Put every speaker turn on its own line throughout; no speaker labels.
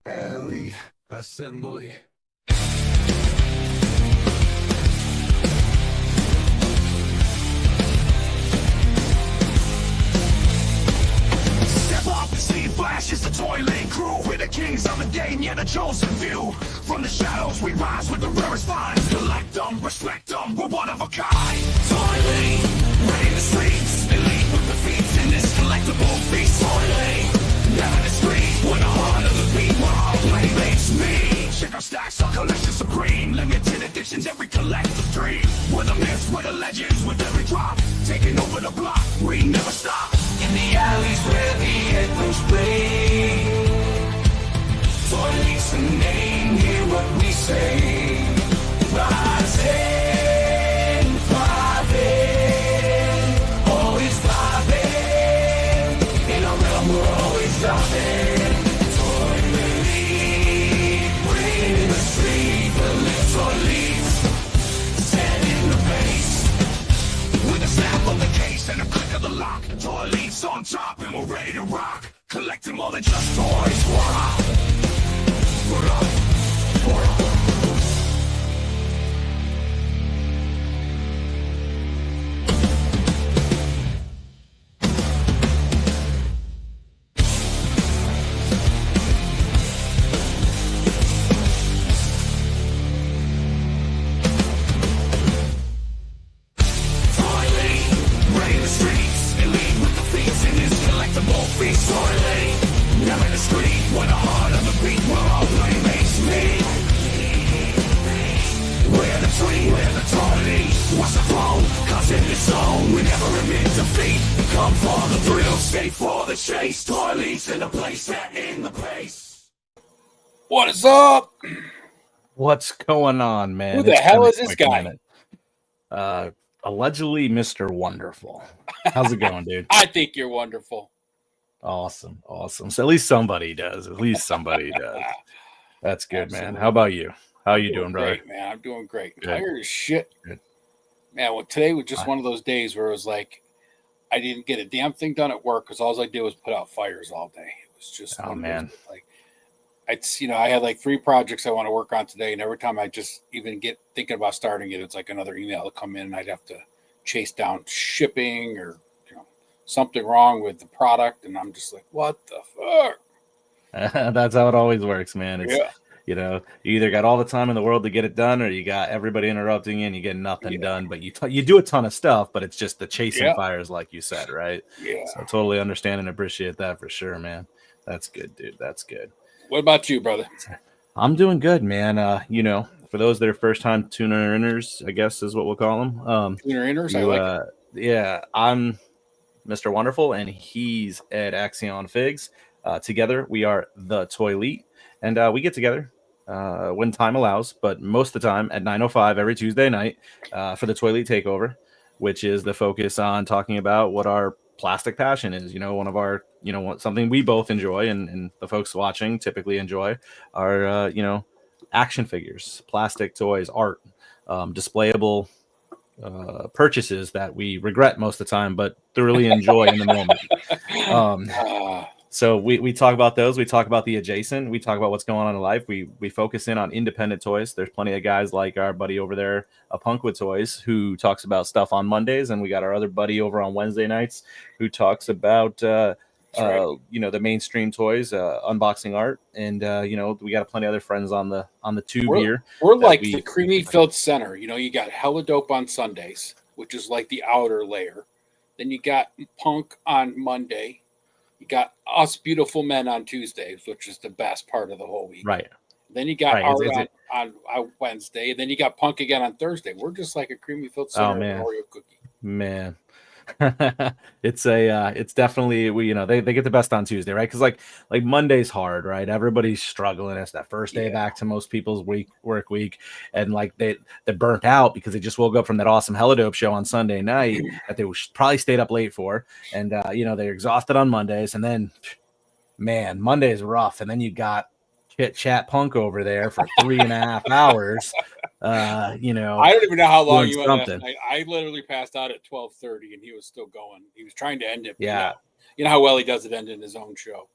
Elite Assembly. Step up and see flashes the ToyLeet crew. We're the kings of the game, yeah, the chosen few. From the shadows we rise with the rarest finds. Collect them, respect them, we're one of a kind. ToyLeet, ready the streets. Elite with the feats in this collectible feast. ToyLeet, never the street. We're the heart of the beat, we're all playmates me. Check our stacks, our collection supreme. Limited editions, every collector's dream. We're the myths, we're the legends with every drop. Taking over the block, we never stop. In the alleys where the echoes play. ToyLeet's the name, hear what we say. Rising, thriving, always thriving. In our realm we're always driving. ToyLeet, bring the street, the live ToyLeet. Setting the pace. With a snap of the case and a click of the lock. ToyLeet's on top and we're ready to rock. Collecting more than just toys. We're up. We're up. We're up. Feast ToyLeet, never the street. We're the heart of the beat, we're all playmates me. We're the tree, we're the ToyLeet. What's the flow? Cause in this zone we never admit defeat. Come for the thrill, stay for the chase. ToyLeet's in the place, set in the pace.
What is up?
What's going on, man?
Who the hell is this guy?
Allegedly Mr. Wonderful. How's it going, dude?
I think you're wonderful.
Awesome. So at least somebody does. That's good,
Absolutely.
Man. How about you? How you doing, brother?
Great, man. I'm doing great.
Good.
Tired as shit.
Good.
Man, well, today was just one of those days where it was like I didn't get a damn thing done at work because all I did was put out fires all day. It was just like it's I had like 3 projects I want to work on today, and every time I just even get thinking about starting it, it's like another email to come in, and I'd have to chase down shipping or something wrong with the product, and I'm just like, what the fuck?
That's how it always works, man. It's you either got all the time in the world to get it done, or you got everybody interrupting you and you get nothing done. But you do a ton of stuff, but it's just the chasing fires, like you said, right?
Yeah.
So I totally understand and appreciate that for sure, man. That's good, dude. That's good.
What about you, brother?
I'm doing good, man. For those that are first time tuner-inners, I guess is what we'll call them.
Tuner-inners, I like it.
Yeah, I'm Mr. Wonderful, and he's Ed Axion Figs. Together, we are the ToyLeet, and we get together when time allows, but most of the time at 9:05 every Tuesday night for the ToyLeet Takeover, which is the focus on talking about what our plastic passion is. One of our, something we both enjoy, and the folks watching typically enjoy are, action figures, plastic toys, art, displayable purchases that we regret most of the time, but thoroughly enjoy in the moment. So we talk about those. We talk about the adjacent. We talk about what's going on in life. We focus in on independent toys. There's plenty of guys like our buddy over there, Punkwood Toys, who talks about stuff on Mondays, and we got our other buddy over on Wednesday nights who talks about the mainstream toys, unboxing art, and we got plenty of other friends on the tube here.
We're like the creamy filled center. You got Hella Dope on Sundays, which is like the outer layer. Then you got Punk on Monday. You got Us Beautiful Men on Tuesdays, which is the best part of the whole week.
Right.
Then you got art on Wednesday. And then you got Punk again on Thursday. We're just like a creamy filled center of an Oreo cookie.
Man. It's definitely they get the best on Tuesday, right? Because like Monday's hard, right? Everybody's struggling. It's that first day back to most people's work week, and like they're burnt out because they just woke up from that awesome Hella Dope show on Sunday night that they probably stayed up late for, and they're exhausted on Mondays, and then man, Monday's rough, and then you got chit chat Punk over there for 3.5 hours. I
don't even know how long you went last
something.
night. I literally passed out at 12:30, and he was still going. He was trying to end it.
Yeah.
You know how well he does it ending his own show.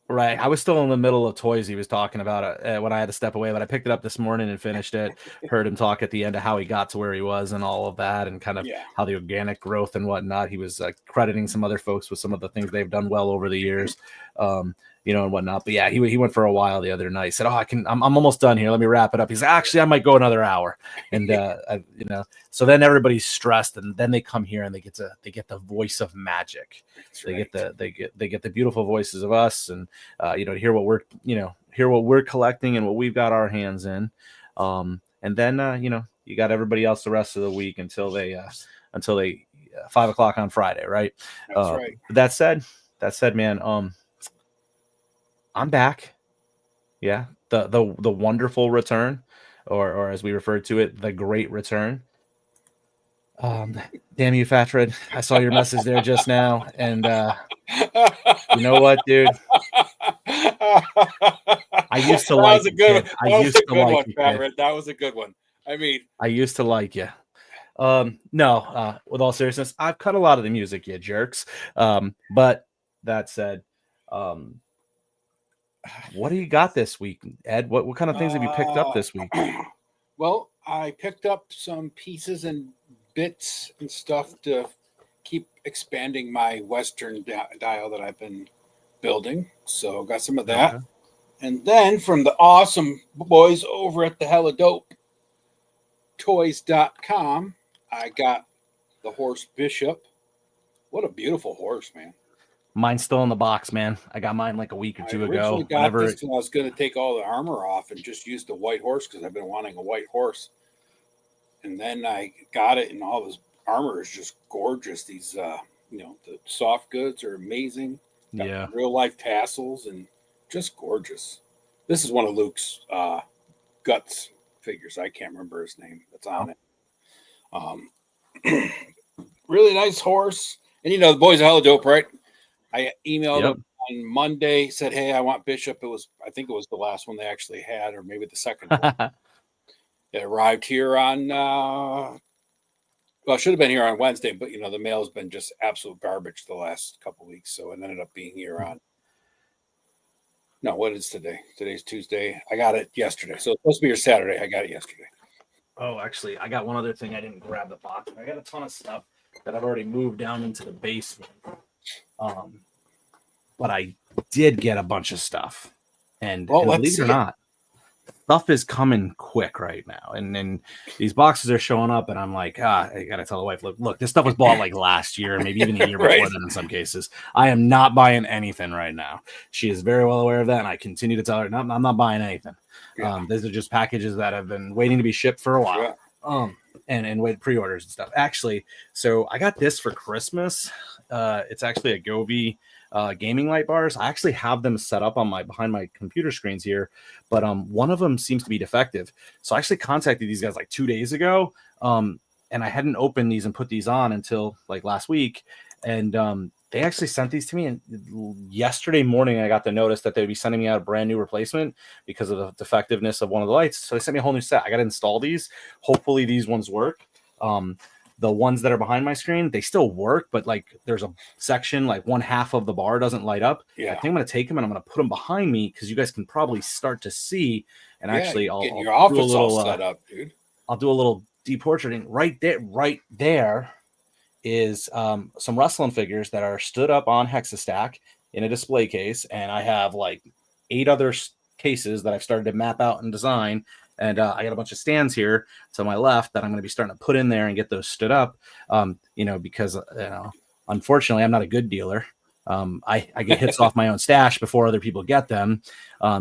Right. I was still in the middle of toys he was talking about when I had to step away, but I picked it up this morning and finished it. Heard him talk at the end of how he got to where he was and all of that, and kind of
Yeah.
how the organic growth and whatnot. He was crediting some other folks with some of the things they've done well over the years, and whatnot. But yeah, he went for a while the other night. He said, I'm almost done here. Let me wrap it up. He's like, actually, I might go another hour. And, so then everybody's stressed, and then they come here and they get the voice of magic. They get the beautiful voices of us, and hear what we're collecting and what we've got our hands in, and then you got everybody else the rest of the week until they 5 o'clock on Friday, right?
That's right.
That said, man, I'm back. Yeah, the wonderful return, or as we refer to it, the great return. Damn you, Fatred. I saw your message there just now, and you know what, dude? I used to like you. I used to like you.
That was a good one. I mean,
I used to like you. No, with all seriousness, I've cut a lot of the music, you jerks. But that said, what do you got this week, Ed? What kind of things have you picked up this week?
Well, I picked up some pieces and bits and stuff to keep expanding my Western dial that I've been building. So got some of that. Okay. And then from the awesome boys over at the Hella Dope Toys.com, I got the horse Bishop. What a beautiful horse, man.
Mine's still in the box, man. I got mine like a week or two ago.
I was going to take all the armor off and just use the white horse because I've been wanting a white horse. And then I got it, and all this armor is just gorgeous. These, the soft goods are amazing. Got real life tassels and just gorgeous. This is one of Luke's guts figures. I can't remember his name. That's on it. Really nice horse. And the boys are hella dope, right? I emailed them on Monday, said, hey, I want Bishop. I think it was the last one they actually had, or maybe the second one. It arrived here on, it should have been here on Wednesday, but, the mail's been just absolute garbage the last couple of weeks. So it ended up being here on, what is today? Today's Tuesday. I got it yesterday. So it's supposed to be here Saturday. I got it yesterday.
Oh, actually, I got one other thing. I didn't grab the box. I got a ton of stuff that I've already moved down into the basement. But I did get a bunch of stuff, and believe it or not, stuff is coming quick right now. And then these boxes are showing up, and I'm like, I gotta tell the wife, look, this stuff was bought like last year, maybe even a year before that in some cases. I am not buying anything right now. She is very well aware of that, and I continue to tell her, no, I'm not buying anything. Yeah. These are just packages that have been waiting to be shipped for a while. Yeah. And wait, pre-orders and stuff. Actually, so I got this for Christmas. It's actually a Govee gaming light bars. I actually have them set up on behind my computer screens here, but one of them seems to be defective. So I actually contacted these guys like 2 days ago, and I hadn't opened these and put these on until like last week, and they actually sent these to me. And yesterday morning, I got the notice that they'd be sending me out a brand new replacement because of the defectiveness of one of the lights. So they sent me a whole new set. I got to install these. Hopefully these ones work. The ones that are behind my screen, they still work, but like there's a section, like one half of the bar doesn't light up. Yeah. I think I'm going to take them and I'm going to put them behind me because you guys can probably start to see. And actually, I'll
your office do a little, all set up, dude.
I'll do a little deportraiting right there is some wrestling figures that are stood up on Hexastack in a display case. And I have like 8 other cases that I've started to map out and design. And I got a bunch of stands here to my left that I'm going to be starting to put in there and get those stood up, because, unfortunately, I'm not a good dealer. I get hits off my own stash before other people get them.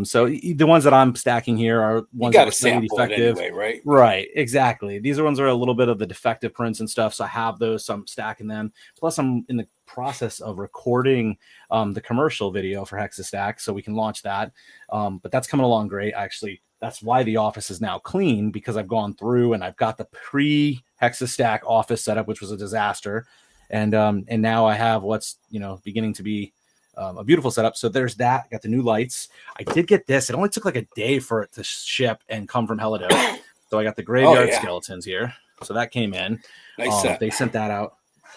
So the ones that I'm stacking here are ones that are slightly defective.
Anyway, right?
Right, exactly. These are ones that are a little bit of the defective prints and stuff. So I have those, so I'm stacking them. Plus, I'm in the process of recording the commercial video for Hexastack, so we can launch that. But that's coming along great, actually. That's why the office is now clean, because I've gone through and I've got the pre-Hexastack office setup, which was a disaster. And now I have what's, beginning to be a beautiful setup. So there's that. Got the new lights. I did get this. It only took like a day for it to ship and come from Hella Dope. So I got the graveyard skeletons here. So that came in. Nice. They sent that out.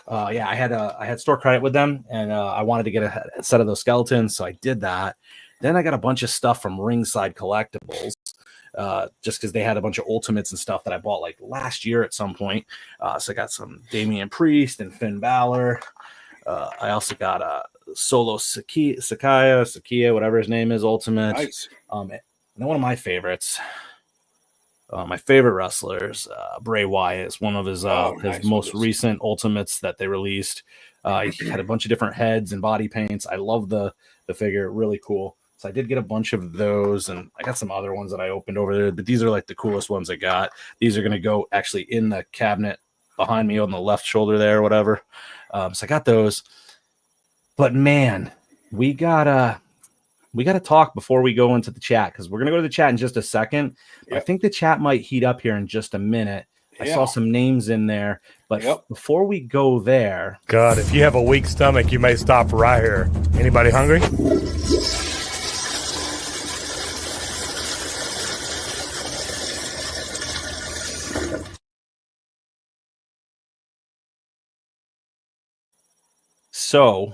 I had store credit with them, and I wanted to get a set of those skeletons, so I did that. Then I got a bunch of stuff from Ringside Collectibles, just because they had a bunch of ultimates and stuff that I bought like last year at some point. So I got some Damian Priest and Finn Balor. I also got a Solo Sakia, whatever his name is, ultimate.
Nice.
And then one of my favorites, my favorite wrestlers, Bray Wyatt, is one of his
nice.
most recent ultimates that they released. He had a bunch of different heads and body paints. I love the figure, really cool. So I did get a bunch of those, and I got some other ones that I opened over there, but these are like the coolest ones I got. These are going to go actually in the cabinet behind me on the left shoulder there, or whatever. So I got those. But man, we gotta talk before we go into the chat, because we're gonna go to the chat in just a second. Yep. I think the chat might heat up here in just a minute. Yeah. I saw some names in there, but before we go there,
God, if you have a weak stomach, you may stop right here. Anybody hungry?
So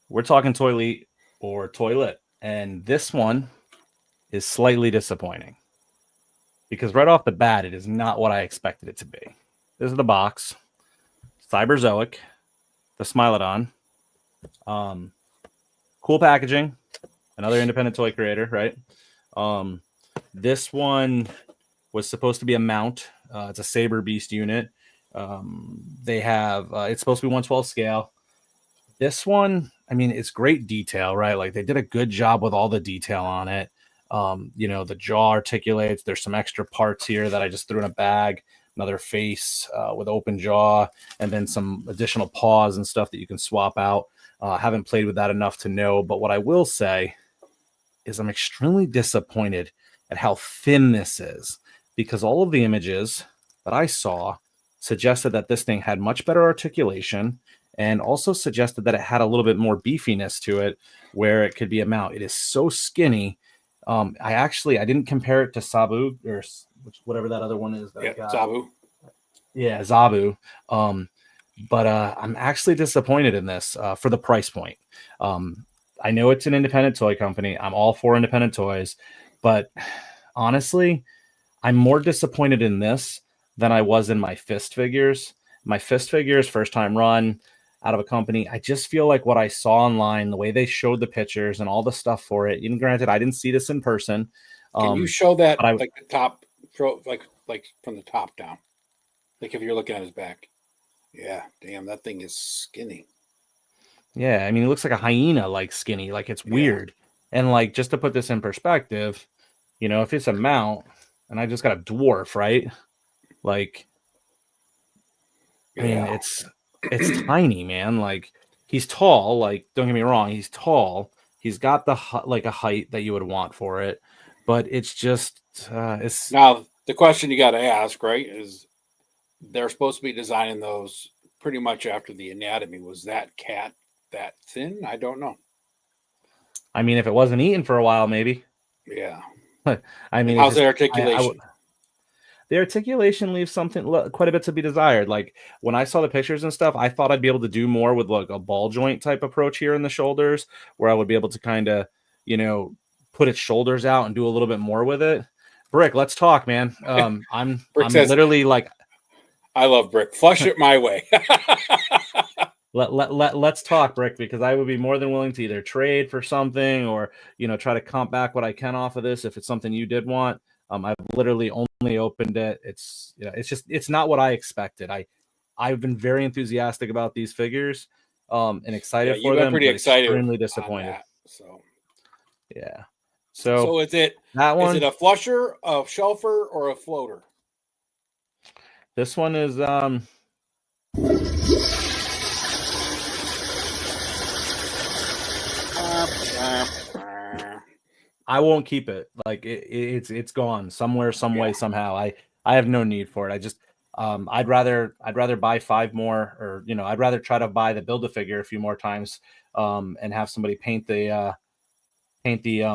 we're talking ToyLeet or ToyLeet, and this one is slightly disappointing because right off the bat, it is not what I expected it to be. This is the box, Cyberzoic, the Smilodon, cool packaging, another independent toy creator, right? This one was supposed to be a mount. It's a Saber Beast unit. They have it's supposed to be 1/12 scale. This one, I mean, it's great detail, right? Like they did a good job with all the detail on it. The jaw articulates. There's some extra parts here that I just threw in a bag. Another face with open jaw, and then some additional paws and stuff that you can swap out. Haven't played with that enough to know, but what I will say is I'm extremely disappointed at how thin this is, because all of the images that I saw suggested that this thing had much better articulation, and also suggested that it had a little bit more beefiness to it where it could be a mount. It is so skinny. I didn't compare it to Sabu or whatever that other one is.
Zabu.
Yeah, Zabu. But I'm actually disappointed in this for the price point. I know it's an independent toy company. I'm all for independent toys, but honestly, I'm more disappointed in this than I was in my Fist figures. My Fist figures, first time run out of a company. I just feel like what I saw online, the way they showed the pictures and all the stuff for it. Even granted, I didn't see this in person.
Can you show that like the top, like from the top down, like if you're looking at his back? Yeah, damn, that thing is skinny.
Yeah, I mean, it looks like a hyena, like skinny, like it's weird. And like, just to put this in perspective, if it's a mount and I just got a dwarf, right? Like, I mean, it's tiny, man. Like, he's tall. Like, don't get me wrong, he's tall. He's got a height that you would want for it, but it's just it's.
Now the question you got to ask, right, is they're supposed to be designing those pretty much after the anatomy. Was that cat that thin? I don't know.
I mean, if it wasn't eaten for a while, maybe.
Yeah.
I mean,
how's the articulation?
The articulation leaves quite a bit to be desired. Like when I saw the pictures and stuff, I thought I'd be able to do more with like a ball joint type approach here in the shoulders, where I would be able to kind of, put its shoulders out and do a little bit more with it. Brick, let's talk, man. I'm literally like,
I love Brick. Flush it my way.
Let's talk, Brick, because I would be more than willing to either trade for something or, try to comp back what I can off of this if it's something you did want. I've literally only opened it. It's not what I expected. I've been very enthusiastic about these figures, and excited for them.
Pretty excited.
Extremely disappointed. Yeah. So
is it
that one?
Is it a flusher, a shelfer, or a floater?
This one is I won't keep it. Like it's gone somewhere, some way, somehow. I have no need for it. I just I'd rather buy 5 more, or I'd rather try to buy the Build-A-Figure a few more times, and have somebody paint the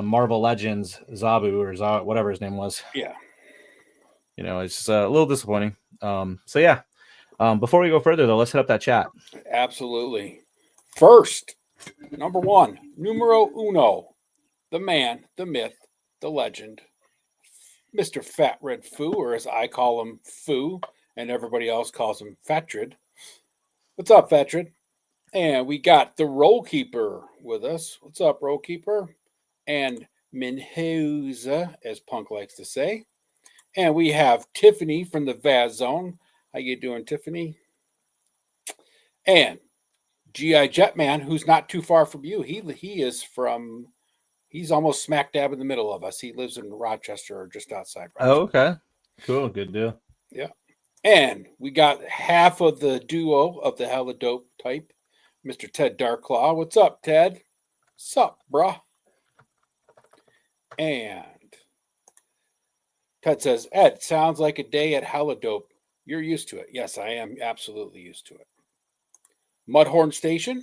Marvel Legends Zabu or whatever his name was.
Yeah.
It's just a little disappointing. So yeah. Before we go further though, let's hit up that chat.
Absolutely. First, number 1, numero uno. the man, the myth, the legend, Mr. Fat Red Foo, or as I call him, Foo, and everybody else calls him Fatrid. What's up, Fatrid? And we got the Roll Keeper with us. What's up, Roll Keeper? And Minhuza, as Punk likes to say. And we have Tiffany from the Vaz Zone. How you doing, Tiffany? And G.I. Jetman, who's not too far from you. He's almost smack dab in the middle of us. He lives in Rochester or just outside Rochester.
Oh, okay. Cool. Good deal.
Yeah. And we got half of the duo of the hella dope type, Mr. Ted Darklaw. What's up, Ted? Sup, bruh? And Ted says, Ed, sounds like a day at hella dope. You're used to it. Yes, I am absolutely used to it. Mudhorn Station,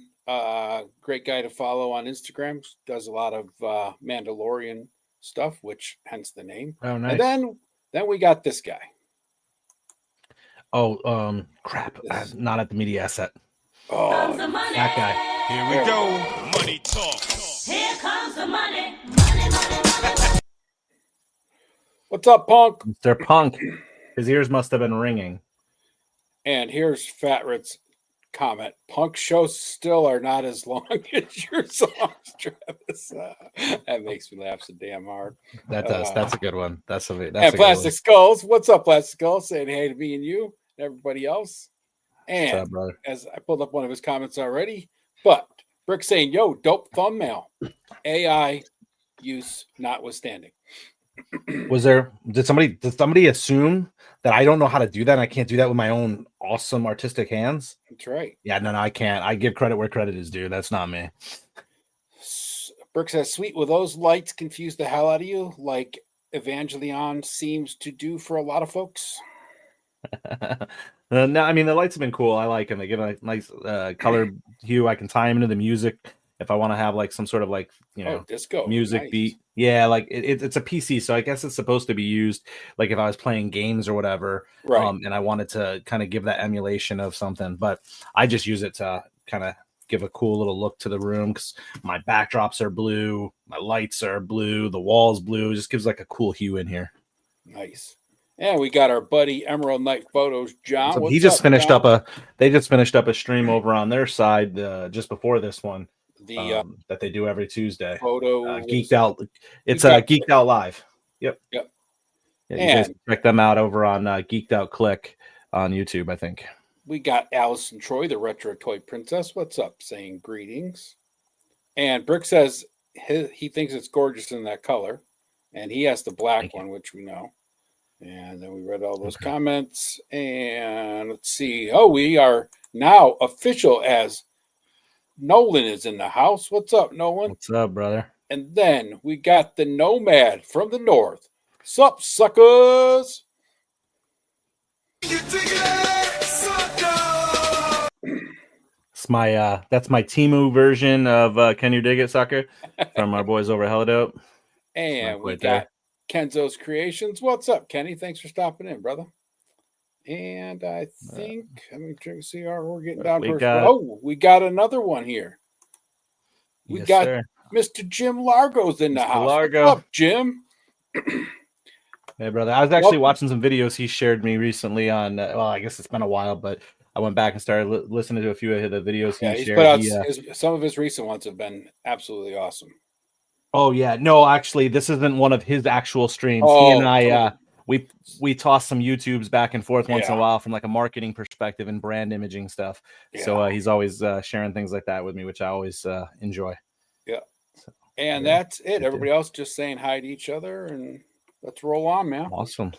great guy to follow on Instagram. Does a lot of Mandalorian stuff, which hence the name.
Oh, nice.
And then we got this guy.
Oh, crap. Not at the media asset.
Oh,
that guy.
Here we go. Money talk.
Here comes the money. Money.
What's up, Punk?
Mr. Punk. His ears must have been ringing.
And here's Fat Rit's comment. Punk shows still are not as long as your songs, Travis. That makes me laugh so damn hard.
That does. That's a good one. That's a
and
good
Plastic
one.
Skulls. What's up, Plastic Skulls? Saying hey to me and you and everybody else. And
What's up, brother?
as I pulled up one of his comments already, but Brick saying, yo, dope thumbnail. AI use notwithstanding.
Did somebody assume that I don't know how to do that and I can't do that with my own awesome artistic hands?
That's right.
Yeah, no, I can't. I give credit where credit is due. That's not me.
Brick says, sweet, will those lights confuse the hell out of you like Evangelion seems to do for a lot of folks?
No, I mean, the lights have been cool. I like them. They give a nice color hue. I can tie them into the music if I want to have like some sort of like,
disco
music
nice.
beat. Yeah, like it's a PC, so I guess it's supposed to be used like if I was playing games or whatever.
Right.
And I wanted to kind of give that emulation of something, but I just use it to kind of give a cool little look to the room because my backdrops are blue, my lights are blue, the walls blue. It just gives like a cool hue in here.
Nice. And we got our buddy Emerald Knight Photos, John.
So
What's
he just
up,
finished
John?
they just finished up a stream over on their side just before this one. That they do every Tuesday. Geeked Out. It's Geeked Out Live. Yep.
Yeah,
you guys can check them out over on Geeked Out Click on YouTube, I think.
We got Allison Troy, the retro toy princess. What's up? Saying greetings. And Brick says he thinks it's gorgeous in that color. And he has the black one, which we know. And then we read all those comments. And let's see. Oh, we are now official as Nolan is in the house. What's up, Nolan?
What's up, brother?
And then we got the Nomad from the north. Sup, suckers?
It's my that's my Temu version of Can You Dig It, Sucker? From our boys over at Hella Dope.
And we got Kenzo's Creations. What's up, Kenny? Thanks for stopping in, brother. And I think I'm going to see we're getting down to we got another one here. We got Mr. Jim Largo's in the house.
Largo.
What's up, Jim?
Hey, brother. I was actually watching some videos he shared me recently on. Well, I guess it's been a while, but I went back and started listening to a few of the videos he shared.
Put out some of his recent ones have been absolutely awesome.
Oh yeah, no, actually, this isn't one of his actual streams.
Oh,
he and I, we toss some YouTubes back and forth once in a while from like a marketing perspective and brand imaging stuff. Yeah. So he's always sharing things like that with me, which I always enjoy.
Yeah, so, and that's it. Everybody else just saying hi to each other, and let's roll on, man.
Awesome.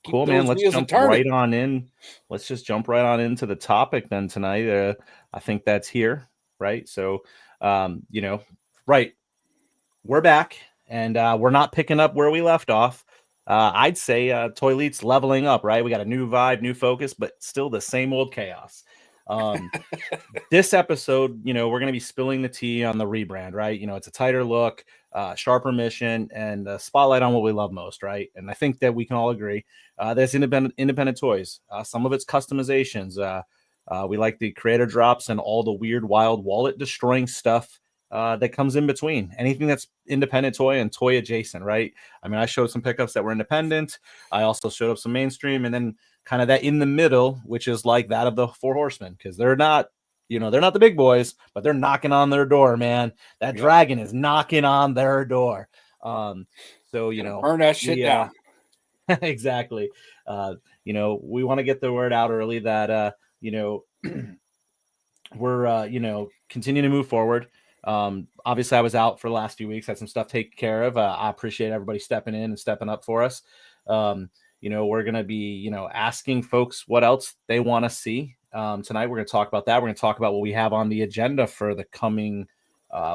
Cool, man. Let's jump right on in. Let's just jump right on into the topic then tonight. I think that's here, right? So, right. We're back, and we're not picking up where we left off. I'd say ToyLeet's leveling up, right? We got a new vibe, new focus, but still the same old chaos. This episode, we're going to be spilling the tea on the rebrand, right? It's a tighter look, sharper mission, and a spotlight on what we love most, right? And I think that we can all agree that's independent toys. Some of it's customizations. We like the creator drops and all the weird, wild wallet destroying stuff that comes in between. Anything that's independent toy and toy adjacent, right? I mean, I showed some pickups that were independent. I also showed up some mainstream, and then kind of that in the middle, which is like that of the Four Horsemen, because they're not, they're not the big boys, but they're knocking on their door, man. That dragon is knocking on their door. So,
burn that shit down.
Exactly. We want to get the word out early that, we're, continuing to move forward. Obviously I was out for the last few weeks, had some stuff taken care of. I appreciate everybody stepping in and stepping up for us. We're going to be, asking folks what else they want to see. Tonight, we're going to talk about that. We're going to talk about what we have on the agenda for the coming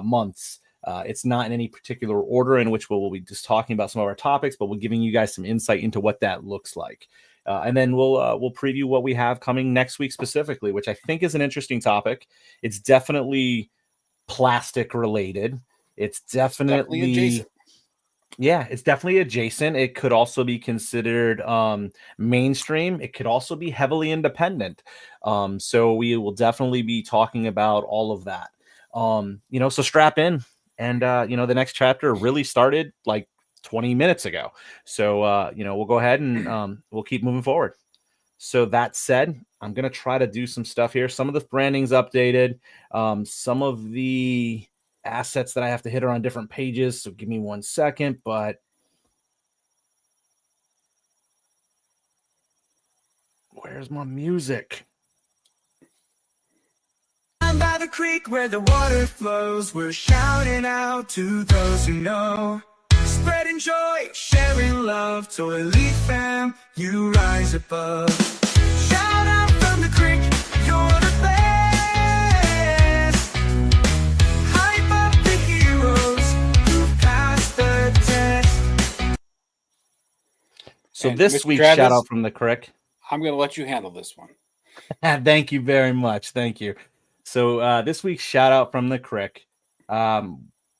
months. It's not in any particular order in which we'll be just talking about some of our topics, but we're giving you guys some insight into what that looks like. And then we'll preview what we have coming next week specifically, which I think is an interesting topic. It's definitely plastic related. It's definitely
adjacent.
Yeah, it's definitely adjacent. It could also be considered mainstream. It could also be heavily independent. So we will definitely be talking about all of that. So strap in. And, the next chapter really started like 20 minutes ago. So, we'll go ahead and we'll keep moving forward. So that said, I'm going to try to do some stuff here. Some of the branding's updated. Some of the assets that I have to hit are on different pages. So give me 1 second, but where's my music?
I'm by the creek where the water flows. We're shouting out to those who know. Spreading joy, sharing love. ToyLeet fam, you rise above. Shout out from the crick, you're the best. Hype up the heroes who've passed the test.
So
And
this
Mr.
week's
Travis,
shout out from the crick.
I'm going to let you handle this one.
Thank you very much. Thank you. So this week's shout out from the crick.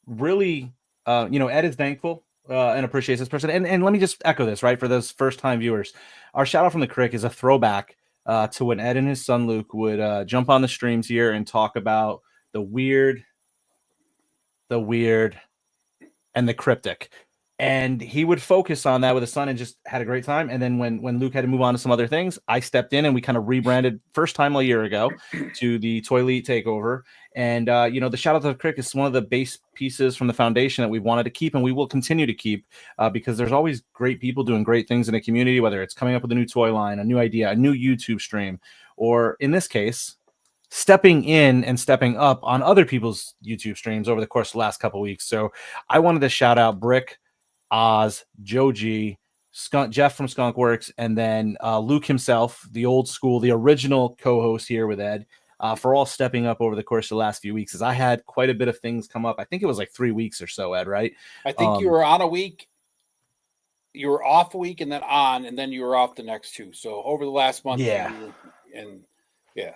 Really, Ed is thankful and appreciates this person. And let me just echo this, right? For those first time viewers, our shout out from the crick is a throwback to when Ed and his son Luke would jump on the streams here and talk about the weird, and the cryptic. And he would focus on that with his son and just had a great time. And then when Luke had to move on to some other things, I stepped in and we kind of rebranded first time a year ago to the ToyLeet Takeover. And, the Shout Out to the Crick is one of the base pieces from the foundation that we wanted to keep and we will continue to keep because there's always great people doing great things in the community, whether it's coming up with a new toy line, a new idea, a new YouTube stream, or in this case, stepping in and stepping up on other people's YouTube streams over the course of the last couple of weeks. So I wanted to shout out Brick, Oz, Joe G, Jeff from Skunk Works, and then Luke himself, the old school, the original co-host here with Ed, for all stepping up over the course of the last few weeks. As I had quite a bit of things come up. I think it was like 3 weeks or so, Ed, right?
I think you were on a week. You were off a week and then on, and then you were off the next 2. So over the last month,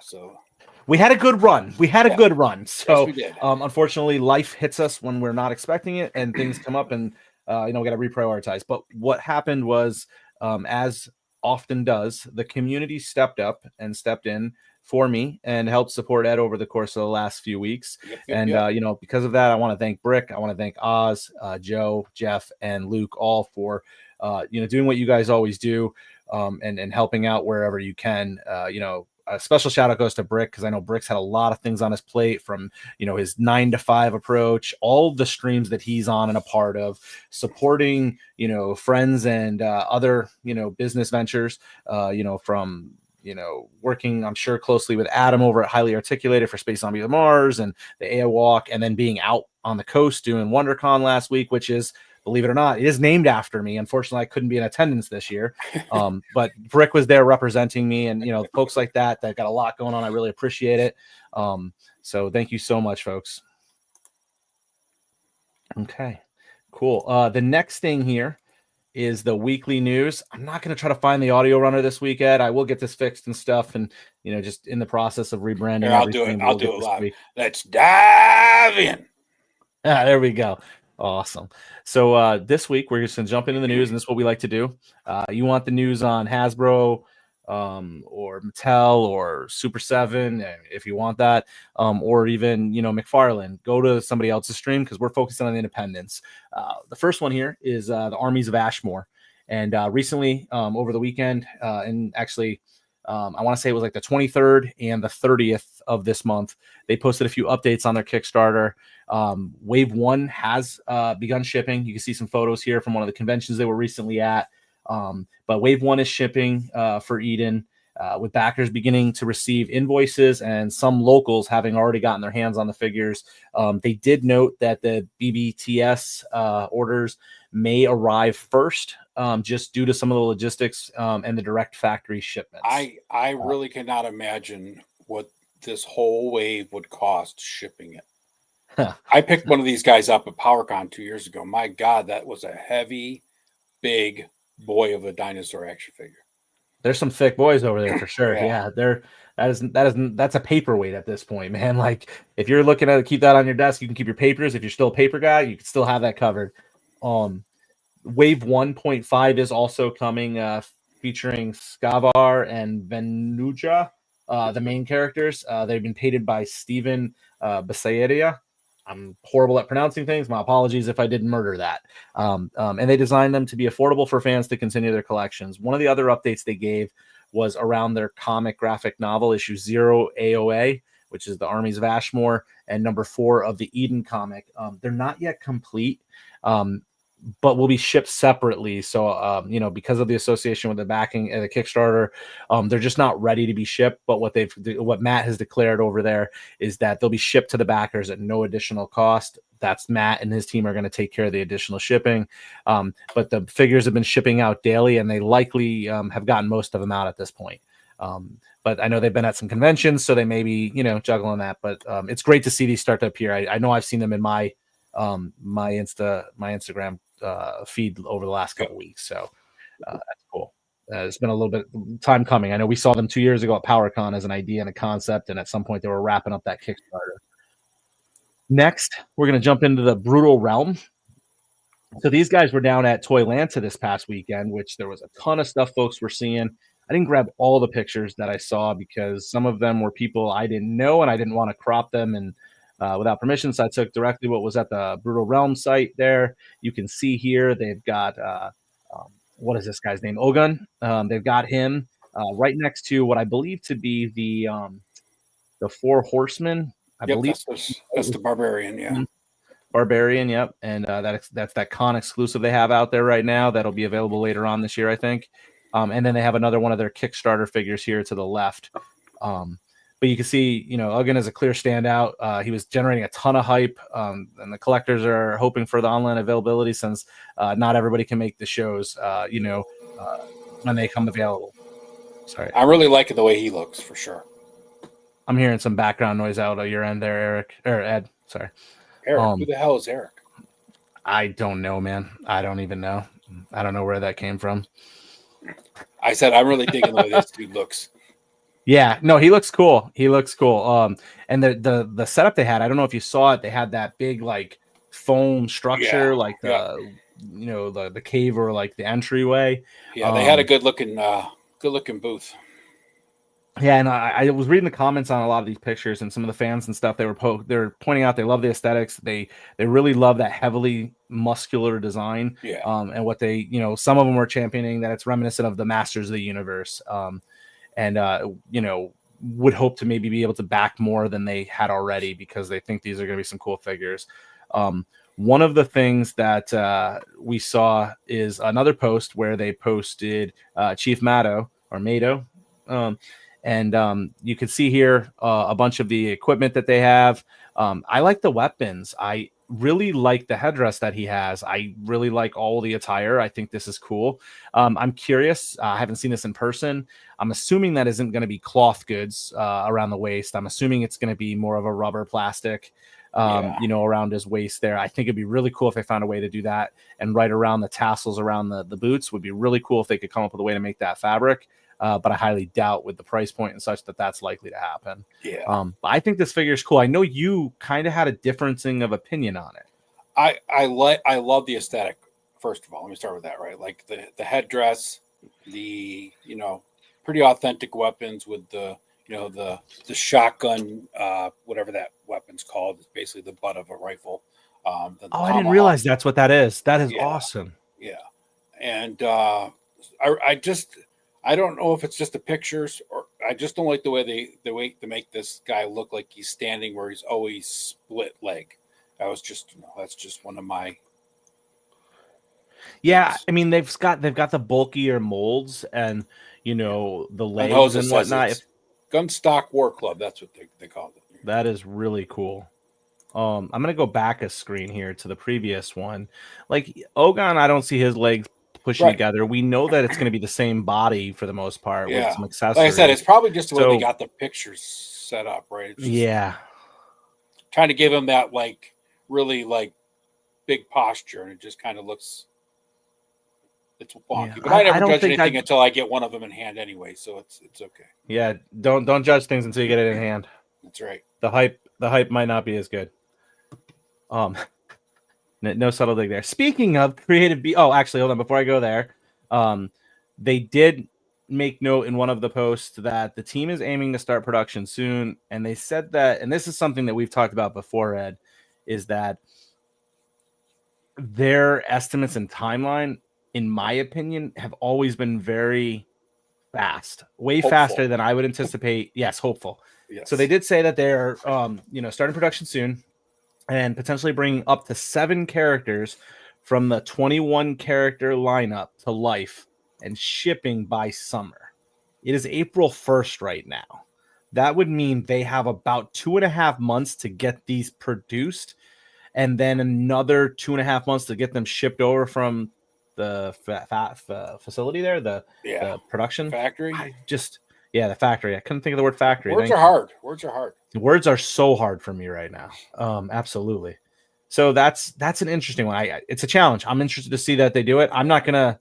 so
we had a good run. So
yes, we did.
Unfortunately, life hits us when we're not expecting it, and things come up, and we got to reprioritize. But what happened was, as often does, the community stepped up and stepped in for me and helped support Ed over the course of the last few weeks. Yep. Because of that, I want to thank Brick. I want to thank Oz, Joe, Jeff, and Luke all for, doing what you guys always do, and helping out wherever you can. A special shout out goes to Brick because I know Brick's had a lot of things on his plate from, his 9 to 5 approach, all the streams that he's on and a part of, supporting, friends and other, business ventures, from, working, I'm sure, closely with Adam over at Highly Articulated for Space Zombies of Mars and the AO Walk, and then being out on the coast doing WonderCon last week, which is, believe it or not, it is named after me. Unfortunately, I couldn't be in attendance this year. But Brick was there representing me, and folks like that got a lot going on. I really appreciate it. So thank you so much, folks. Okay, cool. The next thing here is the weekly news. I'm not going to try to find the audio runner this week, Ed. I will get this fixed and stuff, and just in the process of rebranding.
Here, I'll do it. I'll do it live. Let's dive in.
There we go. Awesome. So this week we're just gonna jump into the news, and this is what we like to do. You want the news on Hasbro, or Mattel or Super 7 if you want that, or even, McFarlane. Go to somebody else's stream because we're focusing on the independents. The first one here is the Armies of Ashmore. And recently, over the weekend, and actually, I want to say it was like the 23rd and the 30th of this month, they posted a few updates on their Kickstarter. Wave 1 has begun shipping. You can see some photos here from one of the conventions they were recently at. But Wave 1 is shipping for Eden, with backers beginning to receive invoices and some locals having already gotten their hands on the figures. They did note that the BBTS orders may arrive first, just due to some of the logistics and the direct factory shipments.
I really cannot imagine what this whole wave would cost shipping it. I picked one of these guys up at PowerCon 2 years ago. My God, that was a heavy, big boy of a dinosaur action figure.
There's some thick boys over there for sure. Yeah, that's a paperweight at this point, man. Like if you're looking at keep that on your desk, you can keep your papers. If you're still a paper guy, you can still have that covered. Wave 1.5 is also coming, featuring Skavar and Venuja, the main characters. They've been painted by Steven Basayeria. I'm horrible at pronouncing things. My apologies if I did murder that. And they designed them to be affordable for fans to continue their collections. One of the other updates they gave was around their comic graphic novel, issue 0 AOA, which is the Armies of Ashmore, and number 4 of the Eden comic. They're not yet complete, but will be shipped separately. So, because of the association with the backing and the Kickstarter, they're just not ready to be shipped. But what Matt has declared over there is that they'll be shipped to the backers at no additional cost. That's Matt and his team are going to take care of the additional shipping. But the figures have been shipping out daily, and they likely have gotten most of them out at this point. But I know they've been at some conventions, so they may be, juggling that. But it's great to see these start to appear. I know I've seen them in my Instagram feed over the last couple weeks, so that's cool. It's been a little bit time coming. I know we saw them 2 years ago at PowerCon as an idea and a concept, and at some point they were wrapping up that Kickstarter. Next, we're going to jump into the Brutal Realm. So these guys were down at Toylanta this past weekend, which there was a ton of stuff folks were seeing. I didn't grab all the pictures that I saw because some of them were people I didn't know, and I didn't want to crop them and without permission. So I took directly what was at the Brutal Realm site there. You can see here they've got, what is this guy's name? Ogun. They've got him right next to what I believe to be the 4 horsemen. I believe
that's the Barbarian, yeah.
Barbarian, yep. And that's that con exclusive they have out there right now. That'll be available later on this year, I think. And then they have another one of their Kickstarter figures here to the left. But you can see, Uggan is a clear standout. He was generating a ton of hype, and the collectors are hoping for the online availability since not everybody can make the shows, when they come available. Sorry.
I'm really liking the way he looks, for sure.
I'm hearing some background noise out of your end there, Eric. Or Ed, sorry.
Eric, who the hell is Eric?
I don't know, man. I don't even know. I don't know where that came from.
I said I'm really digging the way this dude looks.
Yeah, no, he looks cool. He looks cool. And the setup they had, I don't know if you saw it. They had that big like foam structure, the cave or like the entryway.
Yeah, they had a good looking booth.
Yeah, and I was reading the comments on a lot of these pictures, and some of the fans and stuff. They were pointing out they love the aesthetics. They really love that heavily muscular design.
Yeah.
And what they some of them were championing that it's reminiscent of the Masters of the Universe. And would hope to maybe be able to back more than they had already because they think these are going to be some cool figures. One of the things that we saw is another post where they posted Chief Mado. And you can see here a bunch of the equipment that they have. I like the weapons. I really like the headdress that he has. I really like all the attire. I think this is cool. I'm curious. I haven't seen this in person. I'm assuming that isn't going to be cloth goods around the waist. I'm assuming it's going to be more of a rubber plastic, around his waist there. I think it'd be really cool if they found a way to do that. And right around the tassels around the boots would be really cool if they could come up with a way to make that fabric. But I highly doubt with the price point and such that that's likely to happen.
Yeah.
But I think this figure is cool. I know you kind of had a differencing of opinion on it.
I love the aesthetic. First of all, let me start with that, right? Like the headdress, the pretty authentic weapons with the the shotgun, whatever that weapon's called. It's basically the butt of a rifle.
I didn't realize that's what that is. That is
Yeah.
awesome.
Yeah, and I don't know if it's just the pictures, or I just don't like the way they make this guy look like he's standing where he's always split leg. That's just one of my.
Yeah, I mean they've got the bulkier molds and the legs
Jose
and
says
whatnot.
it's Gunstock War Club. That's what they call it.
That is really cool. I'm gonna go back a screen here to the previous one. Like Ogon, I don't see his legs pushing together. We know that it's gonna be the same body for the most part with some accessories.
Like I said, it's probably just the way they got the pictures set up, right? It's just trying to give him that like really like big posture, and it just kind of looks. It's wonky, but I never judge anything until I get one of them in hand anyway, so it's okay.
Yeah, don't judge things until you get it in hand.
That's right.
The hype might not be as good. No subtle dig there. Speaking of creative actually, hold on. Before I go there, they did make note in one of the posts that the team is aiming to start production soon, and they said that, and this is something that we've talked about before, Ed, is that their estimates and timeline, in my opinion, have always been very fast, hopeful. Faster than I would anticipate. Yes, hopeful. Yes. So they did say that they're, starting production soon and potentially bring up to 7 characters from the 21 character lineup to life and shipping by summer. It is April 1st right now. That would mean they have about 2.5 months to get these produced, and then another 2.5 months to get them shipped over from the facility there, the production
factory.
The factory. I couldn't think of the word factory.
Words are hard.
Words are so hard for me right now. Absolutely. So that's an interesting one. It's a challenge. I'm interested to see that they do it. I'm not gonna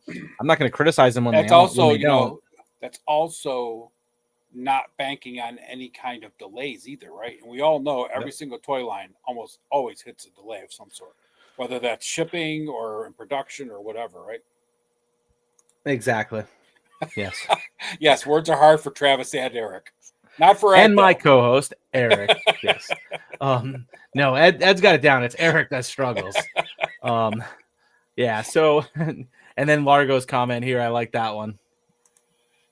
criticize them when
that's
they
also
when they don't.
That's also not banking on any kind of delays either, right? And we all know every single toy line almost always hits a delay of some sort, whether that's shipping or in production or whatever, right?
Exactly. Yes.
Yes, words are hard for Travis and Eric. Not for Ed,
and my co-host, Eric. Yes. No, Ed's got it down. It's Eric that struggles. Yeah, so and then Largo's comment here, I like that one.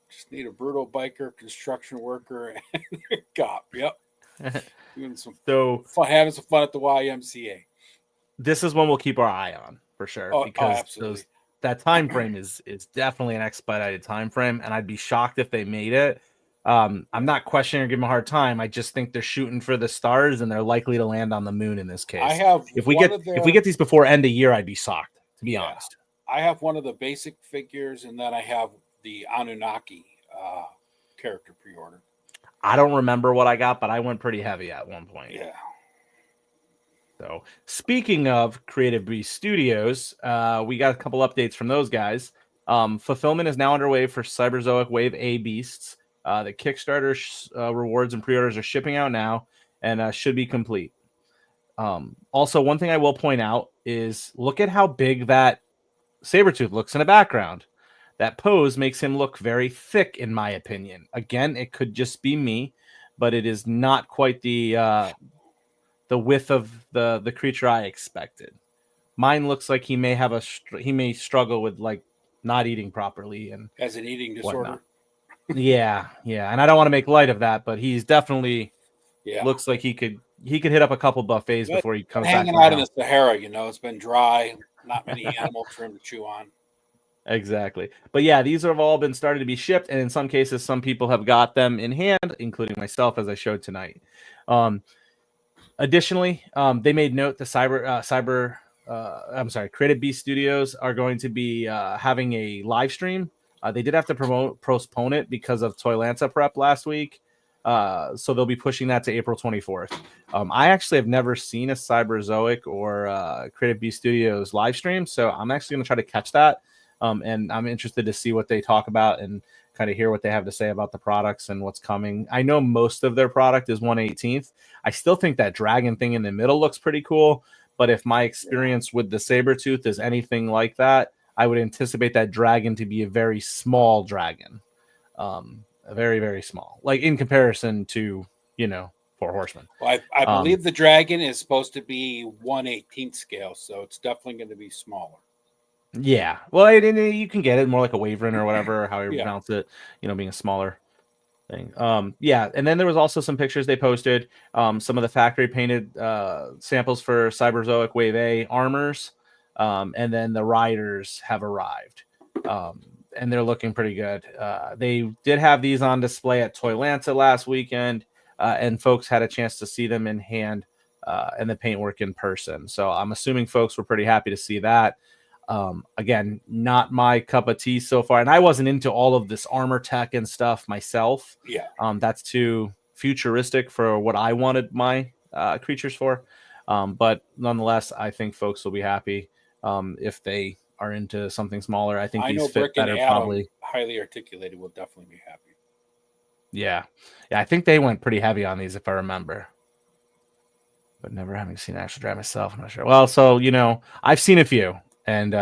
Just need a brutal biker, construction worker, and a cop. Yep. Doing some having some fun at the YMCA.
This is one we'll keep our eye on for sure, because that time frame is definitely an expedited time frame, and I'd be shocked if they made it. I'm not questioning or giving them a hard time. I just think they're shooting for the stars, and they're likely to land on the moon in this case. If we get these before end of year, I'd be shocked, to be honest.
I have one of the basic figures, and then I have the Anunnaki character pre-order.
I don't remember what I got, but I went pretty heavy at one point.
Yeah.
So speaking of Creative Beast Studios, we got a couple updates from those guys. Fulfillment is now underway for Cyberzoic Wave A Beasts. The Kickstarter rewards and pre-orders are shipping out now and should be complete. Also, one thing I will point out is look at how big that Sabretooth looks in the background. That pose makes him look very thick, in my opinion. Again, it could just be me, but it is not quite the width of the creature I expected. Mine looks like he may struggle with like not eating properly and
has an eating disorder.
Yeah, and I don't want to make light of that, but he's definitely looks like he could hit up a couple buffets before he comes back.
Hanging out in the Sahara, it's been dry, not many animals for him to chew on.
Exactly. But yeah, these have all been started to be shipped, and in some cases, some people have got them in hand, including myself, as I showed tonight. Additionally, they made note the Creative Beast Studios are going to be having a live stream. They did have to postpone it because of Toylanta prep last week. So they'll be pushing that to April 24th. I actually have never seen a Cyberzoic or Creative Beast Studios live stream, so I'm actually going to try to catch that. And I'm interested to see what they talk about and kind of hear what they have to say about the products and what's coming. I know most of their product is 1/18th. I still think that dragon thing in the middle looks pretty cool, but if my experience with the Sabretooth is anything like that, I would anticipate that dragon to be a very small dragon. Very, very small, like in comparison to, Four Horsemen.
Well, I believe the dragon is supposed to be 1/18 scale, so it's definitely going to be smaller.
Yeah, well, you can get it more like a Waverin or whatever, however you pronounce it, being a smaller thing. Yeah, and then there was also some pictures they posted, some of the factory painted samples for Cyberzoic Wave A armors, and then the riders have arrived, and they're looking pretty good. They did have these on display at Toylanta last weekend, and folks had a chance to see them in hand and the paintwork in person. So I'm assuming folks were pretty happy to see that. Again, not my cup of tea so far, and I wasn't into all of this armor tech and stuff myself.
Yeah,
that's too futuristic for what I wanted my creatures for. But nonetheless, I think folks will be happy if they are into something smaller. I think these fit better. Probably
highly articulated will definitely be happy.
Yeah, I think they went pretty heavy on these, if I remember. But never having seen actual drag myself, I'm not sure. Well, so I've seen a few. And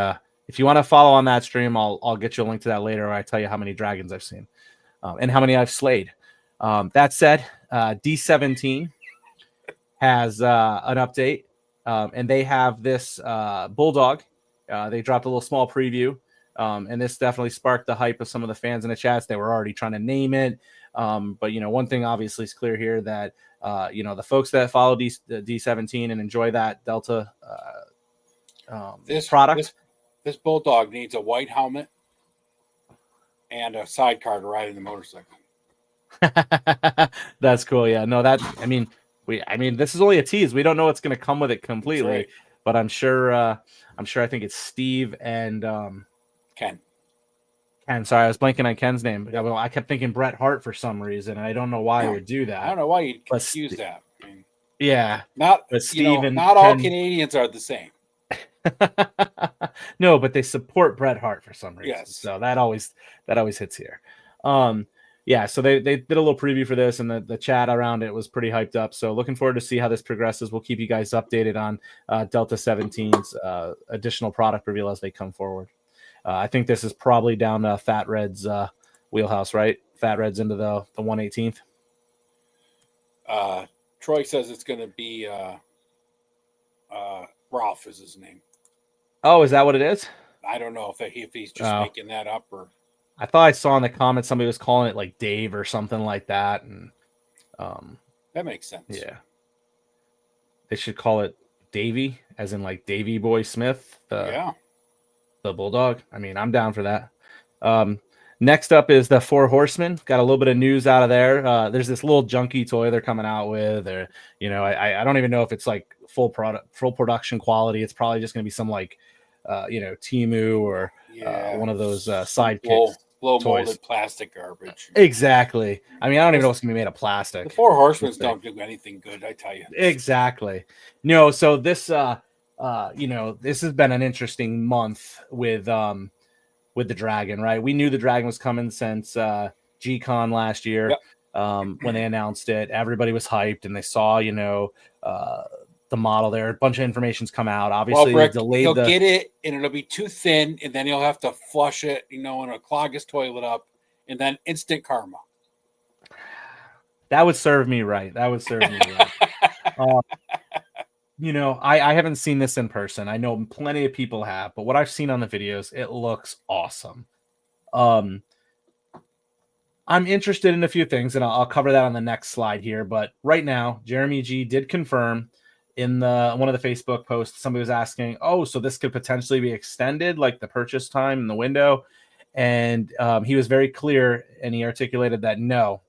if you want to follow on that stream, I'll get you a link to that later, where I tell you how many dragons I've seen and how many I've slayed. That said, D17 has an update, and they have this bulldog. They dropped a little small preview, and this definitely sparked the hype of some of the fans in the chats. They were already trying to name it. But one thing obviously is clear here, that the folks that follow D17 and enjoy that Delta this product.
This bulldog needs a white helmet and a sidecar to ride in the motorcycle.
That's cool. Yeah, no, this is only a tease. We don't know what's going to come with it completely, right. But I'm sure. I think it's Steve and
Ken.
Sorry, I was blanking on Ken's name. I kept thinking Bret Hart for some reason. I don't know why I would do that.
I don't know why you'd confuse that.
Yeah,
not all Canadians are the same.
No, but they support Bret Hart for some reason.
Yes.
So that always hits here. Yeah, so they did a little preview for this, and the chat around it was pretty hyped up. So looking forward to see how this progresses. We'll keep you guys updated on Delta 17's additional product reveal as they come forward. I think this is probably down Fat Red's wheelhouse, right? Fat Red's into the 1/18th.
Troy says it's going to be Ralph is his name.
Oh, is that what it is?
I don't know if he's just making that up, or
I thought I saw in the comments somebody was calling it like Dave or something like that, and
that makes sense.
Yeah, they should call it Davy, as in like Davy Boy Smith. The bulldog. I mean, I'm down for that. Next up is the Four Horsemen. Got a little bit of news out of there. There's this little junky toy they're coming out with, or I don't even know if it's like full production quality. It's probably just going to be some like Temu or one of those sidekicks.
Blow molded plastic garbage.
Exactly. I mean, I don't even know what's going to be made of plastic.
The Four Horsemen don't do anything good, I tell you.
Exactly. No, so this this has been an interesting month with the dragon, right? We knew the dragon was coming since G-Con last year. Yep. When they announced it, everybody was hyped, and they saw the model there. A bunch of information's come out. Obviously,
Rick, he'll get it, and it'll be too thin, and then he'll have to flush it, and it'll clog his toilet up, and then instant karma.
That would serve me right. I haven't seen this in person. I know plenty of people have, but what I've seen on the videos, it looks awesome. I'm interested in a few things, and I'll cover that on the next slide here. But right now, Jeremy G did confirm in one of the Facebook posts, somebody was asking, so this could potentially be extended, like the purchase time in the window. And he was very clear, and he articulated that no,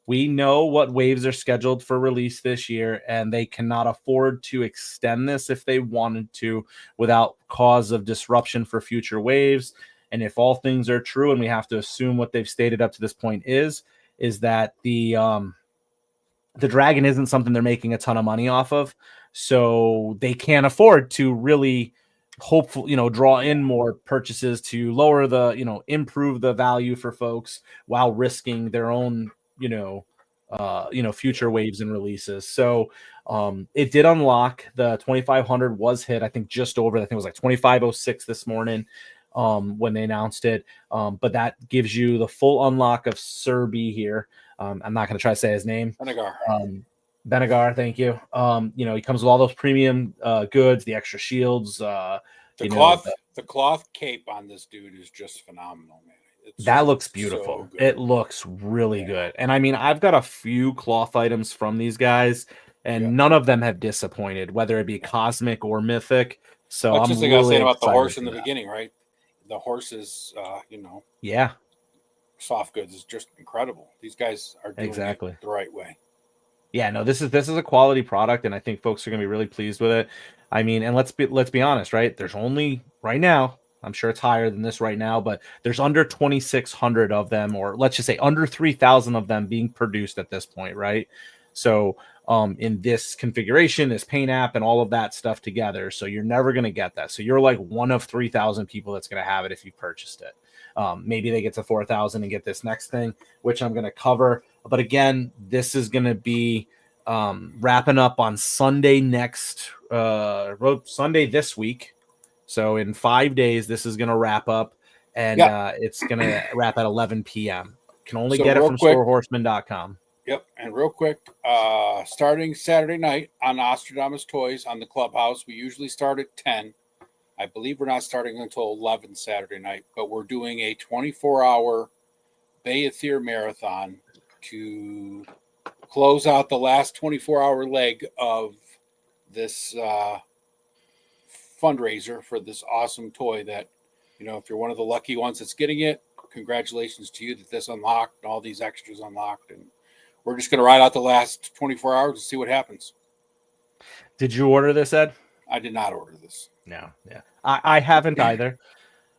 we know what waves are scheduled for release this year, and they cannot afford to extend this if they wanted to without cause of disruption for future waves. And if all things are true, and we have to assume what they've stated up to this point is that the dragon isn't something they're making a ton of money off of, so they can't afford to really hopefully draw in more purchases to lower the improve the value for folks while risking their own future waves and releases. So it did unlock. The 2500 was hit, I think, just over. I think it was like 2506 this morning. when they announced it. But that gives you the full unlock of Sir B here. I'm not going to try to say his name. Benegar, thank you. He comes with all those premium goods, the extra shields.
The cloth cape on this dude is just phenomenal, man.
That looks beautiful. So it looks really good. And I mean, I've got a few cloth items from these guys, and none of them have disappointed, whether it be cosmic or mythic. So
that's
I'm
just like
really
I was saying about the horse in the
that.
beginning, right? The horse is, soft goods is just incredible. These guys are doing it the right way.
Yeah, no, this is a quality product, and I think folks are going to be really pleased with it. I mean, and let's be honest, right? There's only right now, I'm sure it's higher than this right now, but there's under 2,600 of them, or let's just say under 3,000 of them being produced at this point, right? So in this configuration, this paint app, and all of that stuff together, so you're never going to get that. So you're like one of 3,000 people that's going to have it if you purchased it. Maybe they get to 4,000 and get this next thing, which I'm going to cover. But again, this is going to be wrapping up on Sunday Sunday this week. So in 5 days, this is going to wrap up, and it's going to wrap at 11 p.m. Can only get it from storehorseman.com.
Yep. And real quick, starting Saturday night on Nostradamus Toys on the Clubhouse, we usually start at 10. I believe we're not starting until 11 Saturday night, but we're doing a 24-hour Bayethir marathon to close out the last 24-hour leg of this fundraiser for this awesome toy that, if you're one of the lucky ones that's getting it, congratulations to you that this unlocked and all these extras unlocked. And we're just going to ride out the last 24 hours and see what happens.
Did you order this, Ed?
I did not order this.
No. Yeah. I haven't either.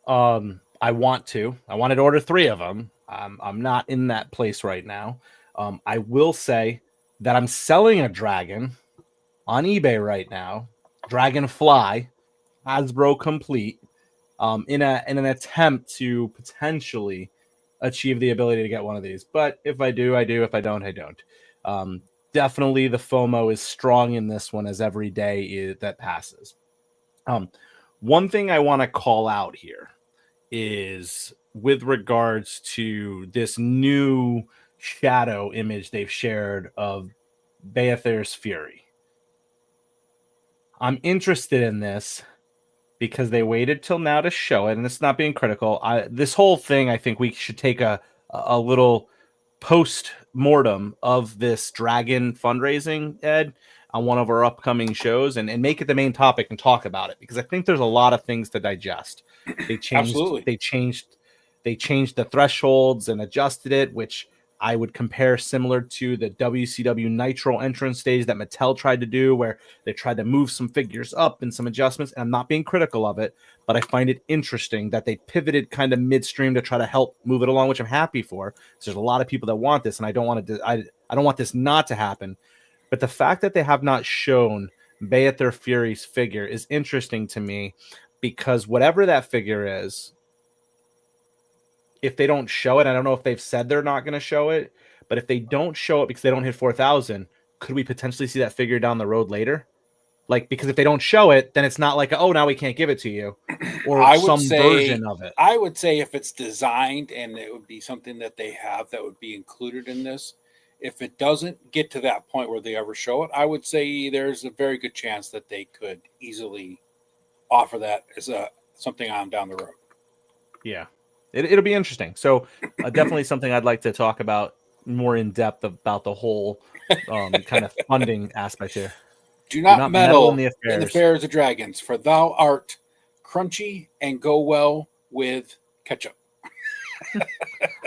I want to. I wanted to order 3 of them. I'm not in that place right now. I will say that I'm selling a dragon on eBay right now. Dragonfly, Hasbro complete, in an attempt to potentially achieve the ability to get one of these. But if I do, I do. If I don't, I don't. Definitely the FOMO is strong in this one as every day that passes. One thing I want to call out here is with regards to this new shadow image they've shared of Bayethir's Fury. I'm interested in this because they waited till now to show it, and it's not being critical. This whole thing, I think we should take a little post-mortem of this dragon fundraising, Ed, on one of our upcoming shows, and make it the main topic and talk about it, because I think there's a lot of things to digest. They changed the thresholds and adjusted it, which I would compare similar to the WCW Nitro entrance stage that Mattel tried to do, where they tried to move some figures up and some adjustments. And I'm not being critical of it, but I find it interesting that they pivoted kind of midstream to try to help move it along, which I'm happy for. So there's a lot of people that want this, and I don't want this not to happen. But the fact that they have not shown Bayethir Fury's figure is interesting to me, because whatever that figure is, if they don't show it, I don't know if they've said they're not going to show it, but if they don't show it because they don't hit 4,000, could we potentially see that figure down the road later? Like, because if they don't show it, then it's not like, oh, now we can't give it to you, or version of it.
I would say if it's designed and it would be something that they have that would be included in this, if it doesn't get to that point where they ever show it, I would say there's a very good chance that they could easily offer that as something on down the road.
Yeah. It'll be interesting. So definitely something I'd like to talk about more in depth about the whole kind of funding aspect here.
Do not meddle in the affairs of dragons, for thou art crunchy and go well with ketchup.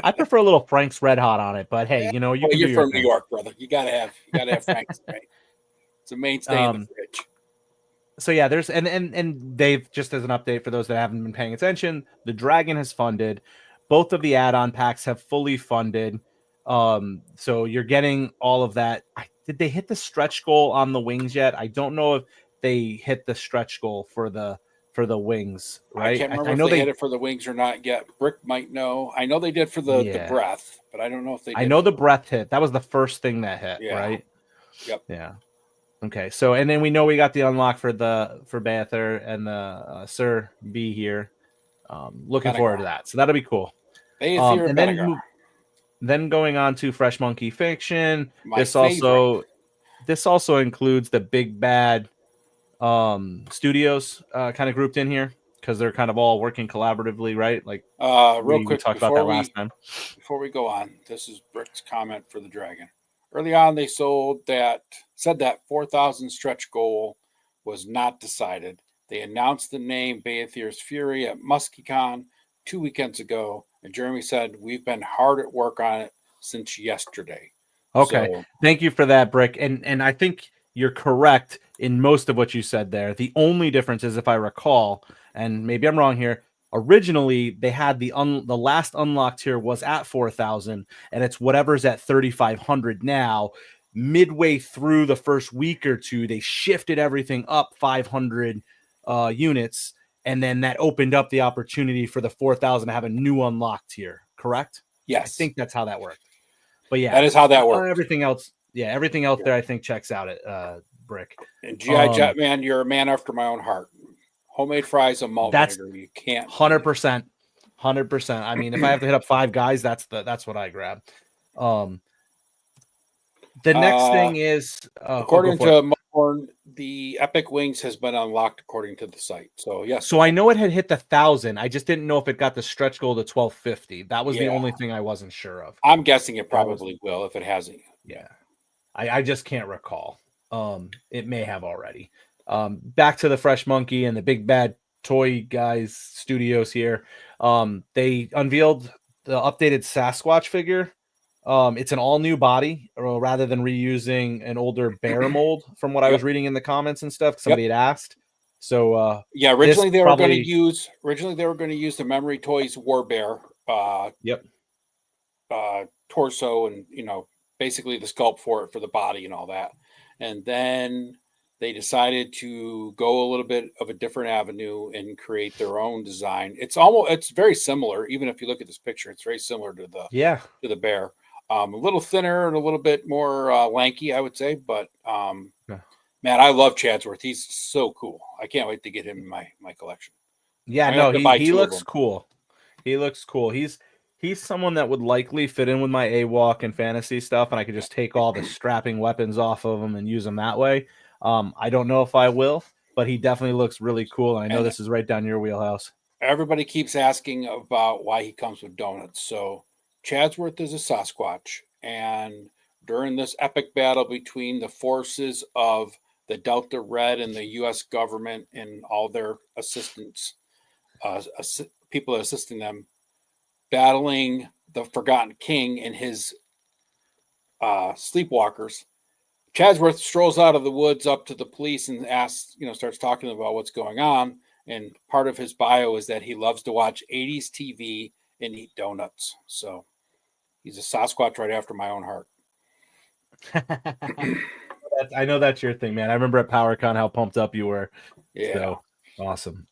I prefer a little Frank's Red Hot on it, but hey,
you're from New York, brother. You gotta have Frank's. Right? It's a mainstay in the fridge.
So yeah, there's and they've, just as an update for those that haven't been paying attention, the Dragon has funded. Both of the add-on packs have fully funded. So you're getting all of that. Did they hit the stretch goal on the wings yet? I don't know if they hit the stretch goal for the wings, right?
I can't remember if they hit it for the wings or not yet. Brick might know. I know they did for the breath, but I don't know if they did.
I know the breath hit. That was the first thing that hit, right?
Yep.
Yeah. Okay, so and then we know we got the unlock for Bayethir and the Sir B here. Looking forward to that. So that'll be cool.
And
then going on to Fresh Monkey Fiction. This
favorite.
also includes the Big Bad studios kind of grouped in here because they're kind of all working collaboratively, right? Like
real quick,
we talked about that last time.
Before we go on, this is Brick's comment for the Dragon. Early on, they said that 4,000 stretch goal was not decided. They announced the name Baathir's Fury at MuskyCon 2 weekends ago, and Jeremy said, we've been hard at work on it since yesterday.
Okay.
So,
thank you for that, Brick. And I think you're correct in most of what you said there. The only difference is, if I recall, and maybe I'm wrong here, originally they had the last unlock tier was at 4,000, and it's whatever's at 3,500 now. Midway through the first week or two, they shifted everything up 500 units, and then that opened up the opportunity for the 4,000 to have a new unlock tier. Correct?
yes.
I think that's how that worked. But yeah,
that is how that works.
Everything else there, I think checks out at Brick.
And GI Jetman, you're a man after my own heart. Homemade fries and malt vinegar. You can't
100%. I mean, if I have to hit up 5 guys, that's what I grab. The next thing is
according to Mudhorn, the Epic Wings has been unlocked according to the site. So yes.
So I know it had hit the 1,000. I just didn't know if it got the stretch goal to 1,250. That was the only thing I wasn't sure of.
I'm guessing it probably will if it hasn't.
Yeah. I just can't recall. It may have already. Back to the Fresh Monkey and the Big Bad Toy Guys Studios here. They unveiled the updated Sasquatch figure. It's an all new body rather than reusing an older bear mold from what I was reading in the comments and stuff. Somebody had asked. So
originally they were going to use the Memory Toys War Bear torso and basically the sculpt for it for the body and all that. And then they decided to go a little bit of a different avenue and create their own design. It's very similar. Even if you look at this picture, it's very similar to the bear. A little thinner and a little bit more lanky, I would say. But man, I love Chadsworth. He's so cool. I can't wait to get him in my collection.
Yeah, no, he looks cool. He looks cool. He's someone that would likely fit in with my AWalk and fantasy stuff, and I could just take all the strapping weapons off of him and use them that way. I don't know if I will, but he definitely looks really cool, and I know this is right down your wheelhouse.
Everybody keeps asking about why he comes with donuts. So Chadsworth is a Sasquatch, and during this epic battle between the forces of the Delta Red and the U.S. government and all their assistants, people assisting them, battling the Forgotten King and his sleepwalkers, Chadsworth strolls out of the woods up to the police and starts talking about what's going on. And part of his bio is that he loves to watch 80s TV and eat donuts. So he's a Sasquatch right after my own heart.
I know that's your thing, man. I remember at PowerCon how pumped up you were.
Yeah.
So awesome.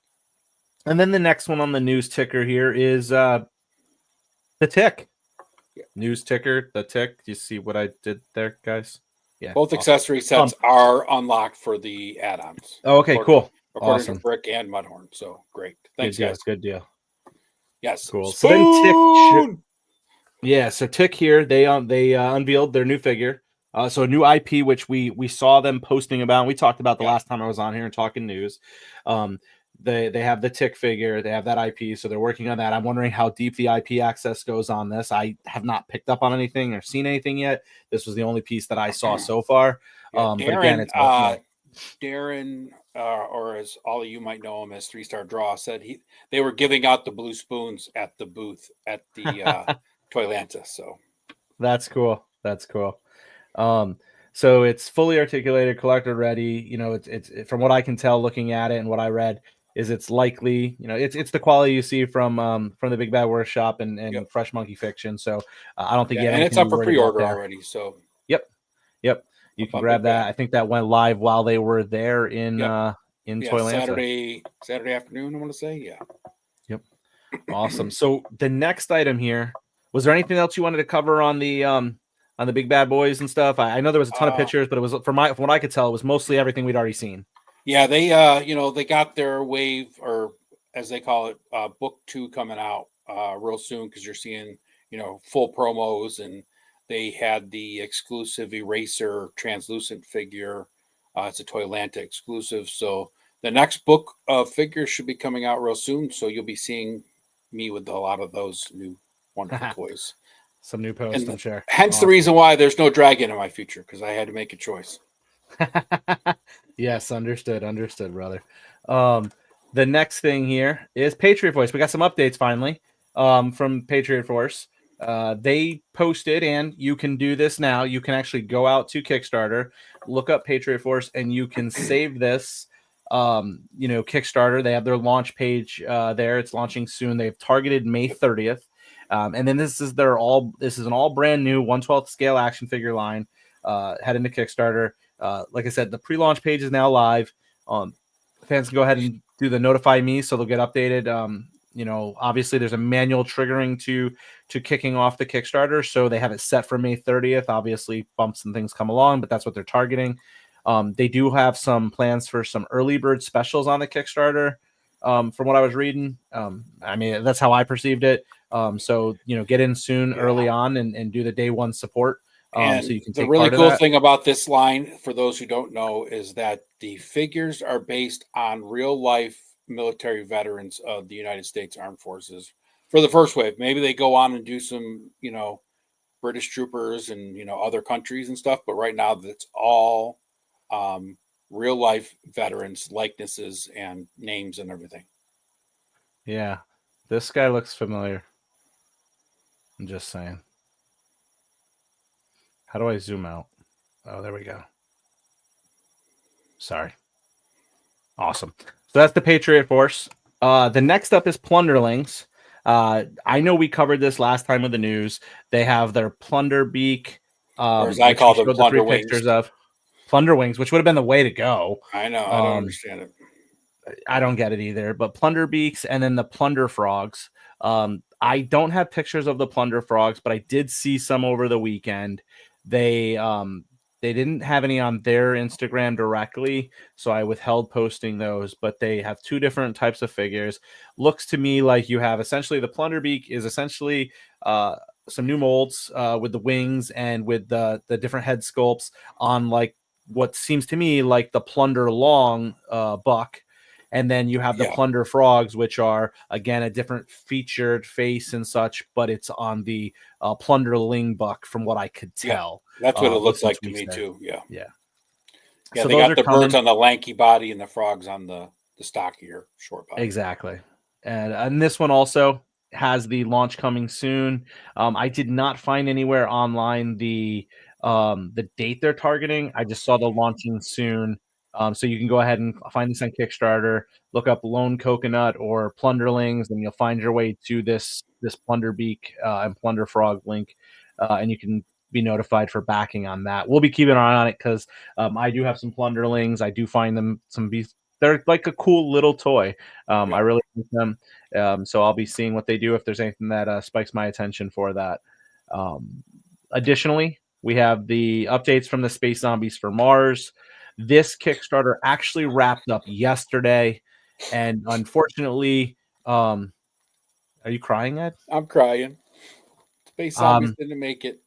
And then the next one on the news ticker here is the Tick. News ticker, the Tick. Do you see what I did there, guys? Yeah.
Both accessory sets are unlocked for the add-ons.
Oh, okay, cool.
According to Brick and Mudhorn. So great. Thanks, guys.
Good deal.
Yes.
Cool. So then Tick. So Tick here, they unveiled their new figure. So a new IP, which we saw them posting about, and we talked about the last time I was on here and talking news. They have the Tick figure, they have that IP, so they're working on that. I'm wondering how deep the IP access goes on this. I have not picked up on anything or seen anything yet. This was the only piece that I saw so far.
Darren,
but again, it's
Darren, or as all of you might know him as 3-Star Draw, said they were giving out the blue spoons at the booth at the Toylanta. So
that's cool. So it's fully articulated, collector ready. It's from what I can tell, looking at it and what I read, is it's likely, it's the quality you see from the Big Bad Workshop and Fresh Monkey Fiction. So I don't think you have
and it's up for pre-order already. So
yep, you can grab that. I think that went live while they were there in Toylanta.
Saturday afternoon, I want to say,
Yep, awesome. So the next item here, was there anything else you wanted to cover on the Big Bad Boys and stuff? I know there was a ton of pictures, but it was from what I could tell, it was mostly everything we'd already seen.
Yeah, they they got their wave, or as they call it, book 2 coming out real soon, because you're seeing, full promos, and they had the exclusive Eraser translucent figure. It's a Toylanta exclusive. So the next book of figures should be coming out real soon. So you'll be seeing me with a lot of those new wonderful toys.
Some new posts, I'm sure.
Hence the reason why there's no dragon in my future, because I had to make a choice.
Yes, understood, brother. The next thing here is Patriot Voice. We got some updates finally from Patriot Force. They posted, and you can do this now. You can actually go out to Kickstarter, look up Patriot Force, and you can save this. Kickstarter. They have their launch page there. It's launching soon. They've targeted May 30th. And then this is an all brand new 1/12 scale action figure line heading to Kickstarter. Like I said, the pre-launch page is now live. Fans can go ahead and do the notify me, so they'll get updated. Obviously there's a manual triggering to kicking off the Kickstarter, so they have it set for May 30th. Obviously bumps and things come along, but that's what they're targeting. They do have some plans for some early bird specials on the Kickstarter. From what I was reading, that's how I perceived it. So get in soon, early on, and do the day one support.
And
so you can
the
take
really
part of
cool
that.
thing about this line, for those who don't know, is that the figures are based on real life military veterans of the United States Armed Forces for the first wave. Maybe they go on and do some, British troopers and, other countries and stuff. But right now that's all real life veterans, likenesses and names and everything.
Yeah, this guy looks familiar. I'm just saying. How do I zoom out? Oh, there we go. Sorry. Awesome. So that's the Patriot Force. The next up is Plunderlings. I know we covered this last time with the news. They have their Plunder Beak.
Or as I call them, Plunder Wings.
Pictures of Plunder Wings, which would have been the way to go.
I know. I don't understand it.
I don't get it either. But Plunder Beaks and then the Plunder Frogs. I don't have pictures of the Plunder Frogs, but I did see some over the weekend. They didn't have any on their Instagram directly, so I withheld posting those, but they have two different types of figures. Looks to me like you have essentially the Plunder Beak is essentially some new molds with the wings and with the different head sculpts on like what seems to me like the Plunder Long buck. And then you have the Plunder Frogs, which are, again, a different featured face and such, but it's on the Plunderling buck from what I could tell.
That's what it looks like to me, too. Yeah.
Yeah.
Yeah,
So
they got the birds on the lanky body and the frogs on the stockier short body.
Exactly. And this one also has the launch coming soon. I did not find anywhere online the date they're targeting. I just saw the launching soon. So you can go ahead and find this on Kickstarter, look up Lone Coconut or Plunderlings, and you'll find your way to this Plunder Beak and Plunder Frog link, and you can be notified for backing on that. We'll be keeping an eye on it because I do have some Plunderlings. I do find them they're like a cool little toy. I really like them. So I'll be seeing what they do if there's anything that spikes my attention for that. Additionally, we have the updates from the Space Zombies for Mars. This Kickstarter actually wrapped up yesterday, and unfortunately, are you crying, Ed?
I'm crying. Space Zombies didn't make it.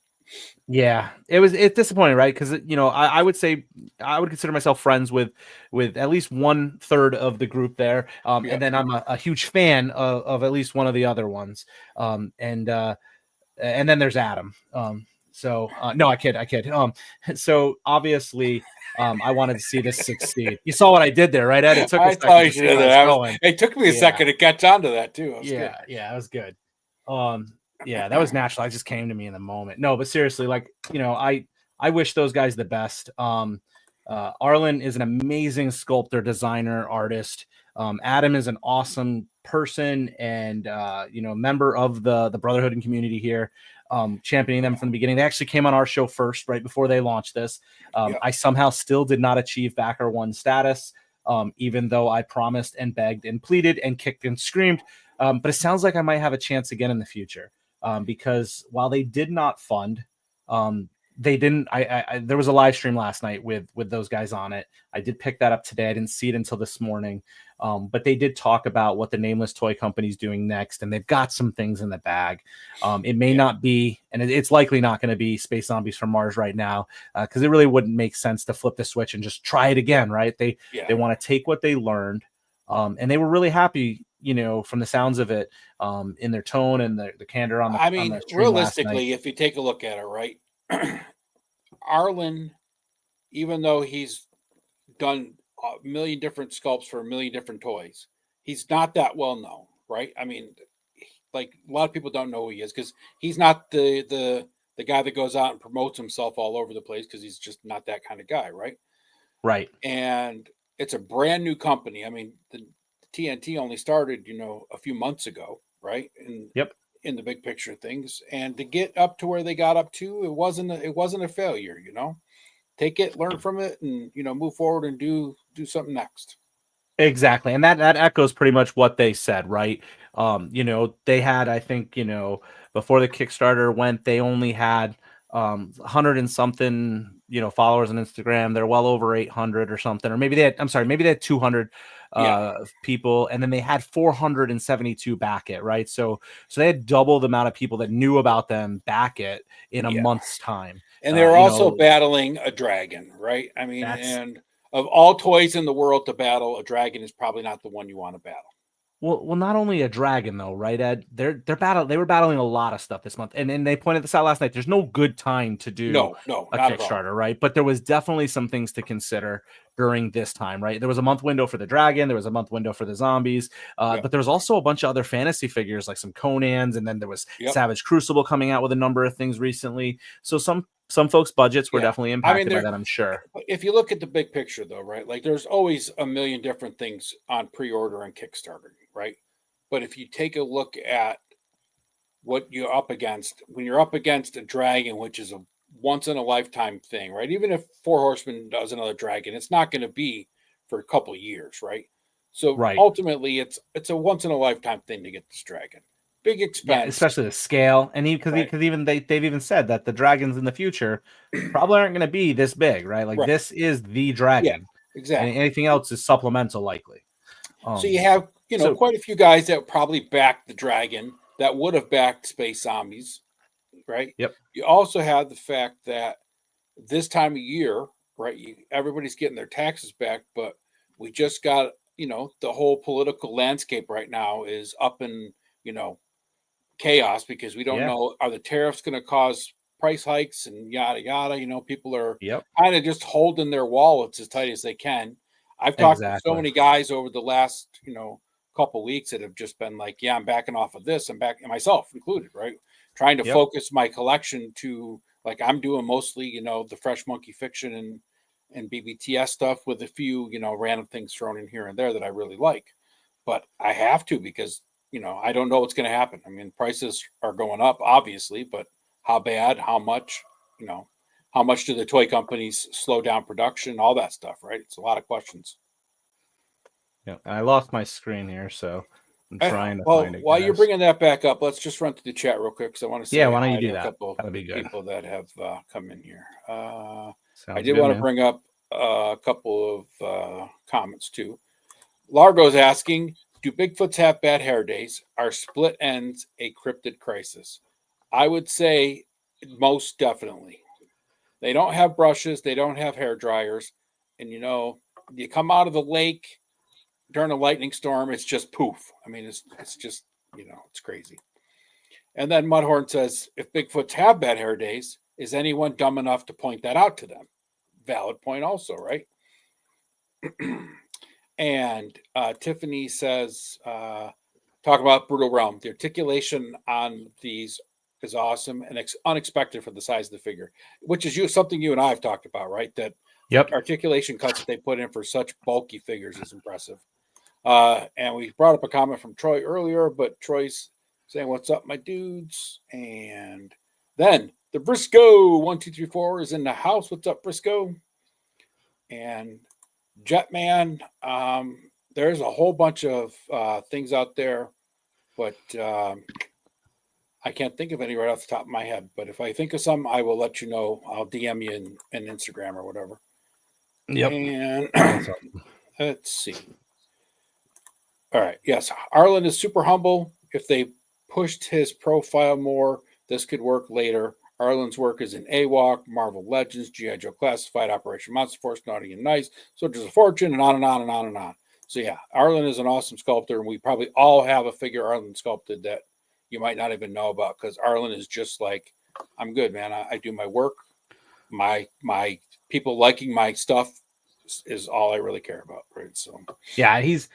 Yeah, it's disappointing, right? Because I would say I would consider myself friends with at least 1/3 of the group there, and then I'm a huge fan of at least one of the other ones, and then there's Adam. No, I kid. So obviously, I wanted to see this succeed. You saw what I did there, right, Ed? It took a second.
It took me a second to catch on to that too.
Yeah, that was good. Yeah, that was natural. It just came to me in the moment. No, but seriously, I wish those guys the best. Arlen is an amazing sculptor, designer, artist. Adam is an awesome person and member of the Brotherhood and community here, championing them from the beginning. They actually came on our show first, right before they launched this. I somehow still did not achieve backer 1 status, even though I promised and begged and pleaded and kicked and screamed. But it sounds like I might have a chance again in the future, because while they did not fund, they didn't. There was a live stream last night with those guys on it. I did pick that up today. I didn't see it until this morning. But they did talk about what the Nameless Toy Company is doing next, and they've got some things in the bag. It may not be, and it's likely not going to be Space Zombies from Mars right now, because it really wouldn't make sense to flip the switch and just try it again, right? They want to take what they learned, and they were really happy, from the sounds of it, in their tone and the candor on the.
I mean,
on the stream
realistically, if you take a look at it, right, Arlen, even though he's done a million different sculpts for a million different toys, he's not that well known, right? I mean, like a lot of people don't know who he is because he's not the guy that goes out and promotes himself all over the place because he's just not that kind of guy, right?
Right.
And it's a brand new company. I mean, the TNT only started, a few months ago, right? And in the big picture of things, and to get up to where they got up to, it wasn't a failure. Take it, learn from it, and move forward and do something next.
Exactly, and that echoes pretty much what they said, right? They had, I think, before the Kickstarter went, they only had 100 and something, followers on Instagram. They're well over 800 or something, or maybe they had 200 people, and then they had 472 back it, right? So they had double the amount of people that knew about them back it in a month's time.
And they were also battling a dragon, right? I mean, and of all toys in the world to battle, a dragon is probably not the one you want to battle.
Well, not only a dragon though, right, Ed? They were battling a lot of stuff this month, and they pointed this out last night. There's no good time to do a Kickstarter, right? But there was definitely some things to consider during this time, right? There was a month window for the dragon, there was a month window for the zombies, but there was also a bunch of other fantasy figures like some Conans, and then there was Savage Crucible coming out with a number of things recently. So some folks' budgets were definitely impacted by that, I'm sure.
If you look at the big picture, though, right, like there's always a million different things on pre-order and Kickstarter, right? But if you take a look at what you're up against, when you're up against a dragon, which is a once in a lifetime thing, right? Even if Four Horsemen does another dragon, it's not going to be for a couple of years, right? So ultimately, it's a once in a lifetime thing to get this dragon. Big expense,
especially the scale, and because even they've even said that the dragons in the future probably aren't going to be this big, right? Like this is the dragon,
exactly.
And anything else is supplemental, likely.
So you have quite a few guys that probably backed the dragon that would have backed Space Zombies, right?
Yep.
You also have the fact that this time of year, right? Everybody's getting their taxes back, but we just got the whole political landscape right now is up in chaos because we don't know, are the tariffs going to cause price hikes and yada yada. People are kind of just holding their wallets as tight as they can. I've talked to so many guys over the last couple weeks that have just been like, I'm backing off of this. I'm back, and myself included, right? Trying to focus my collection to, like, I'm doing mostly the fresh monkey fiction and BBTS stuff with a few random things thrown in here and there that I really like, but I have to because I don't know what's going to happen. I mean, prices are going up, obviously, but how bad, how much, how much do the toy companies slow down production, all that stuff, right? It's a lot of questions.
Yeah, I lost my screen here, so I'm trying to find it.
While you're bringing that back up, let's just run through the chat real quick because I want to say
why don't you do that?
A couple
That'd be good.
People that have come in here. I did want to bring up a couple of comments too. Largo's asking, do Bigfoots have bad hair days? Are split ends a cryptid crisis? I would say most definitely. They don't have brushes. They don't have hair dryers. And, you come out of the lake during a lightning storm, it's just poof. I mean, it's just, it's crazy. And then Mudhorn says, if Bigfoots have bad hair days, is anyone dumb enough to point that out to them? Valid point also, right? And Tiffany says, talk about Brutal Realm. The articulation on these is awesome and unexpected for the size of the figure, which is something you and I have talked about, right? That articulation cuts that they put in for such bulky figures is impressive. And we brought up a comment from Troy earlier, but Troy's saying, what's up, my dudes? And then the Briscoe 1234 is in the house. What's up, Briscoe? And Jetman, there's a whole bunch of things out there, but I can't think of any right off the top of my head, but if I think of some, I will let you know. I'll DM you in Instagram or whatever.
Yep.
And let's see. All right. Yes. Arlen is super humble. If they pushed his profile more, this could work later. Arlen's work is in AWOC, Marvel Legends, G.I. Joe Classified, Operation Monster Force, Naughty and Nice, Soldiers of Fortune, and on and on and on and on. So yeah, Arlen is an awesome sculptor, and we probably all have a figure Arlen sculpted that you might not even know about, because Arlen is just like, I'm good, man. I do my work. My people liking my stuff is all I really care about, right? So
yeah, he's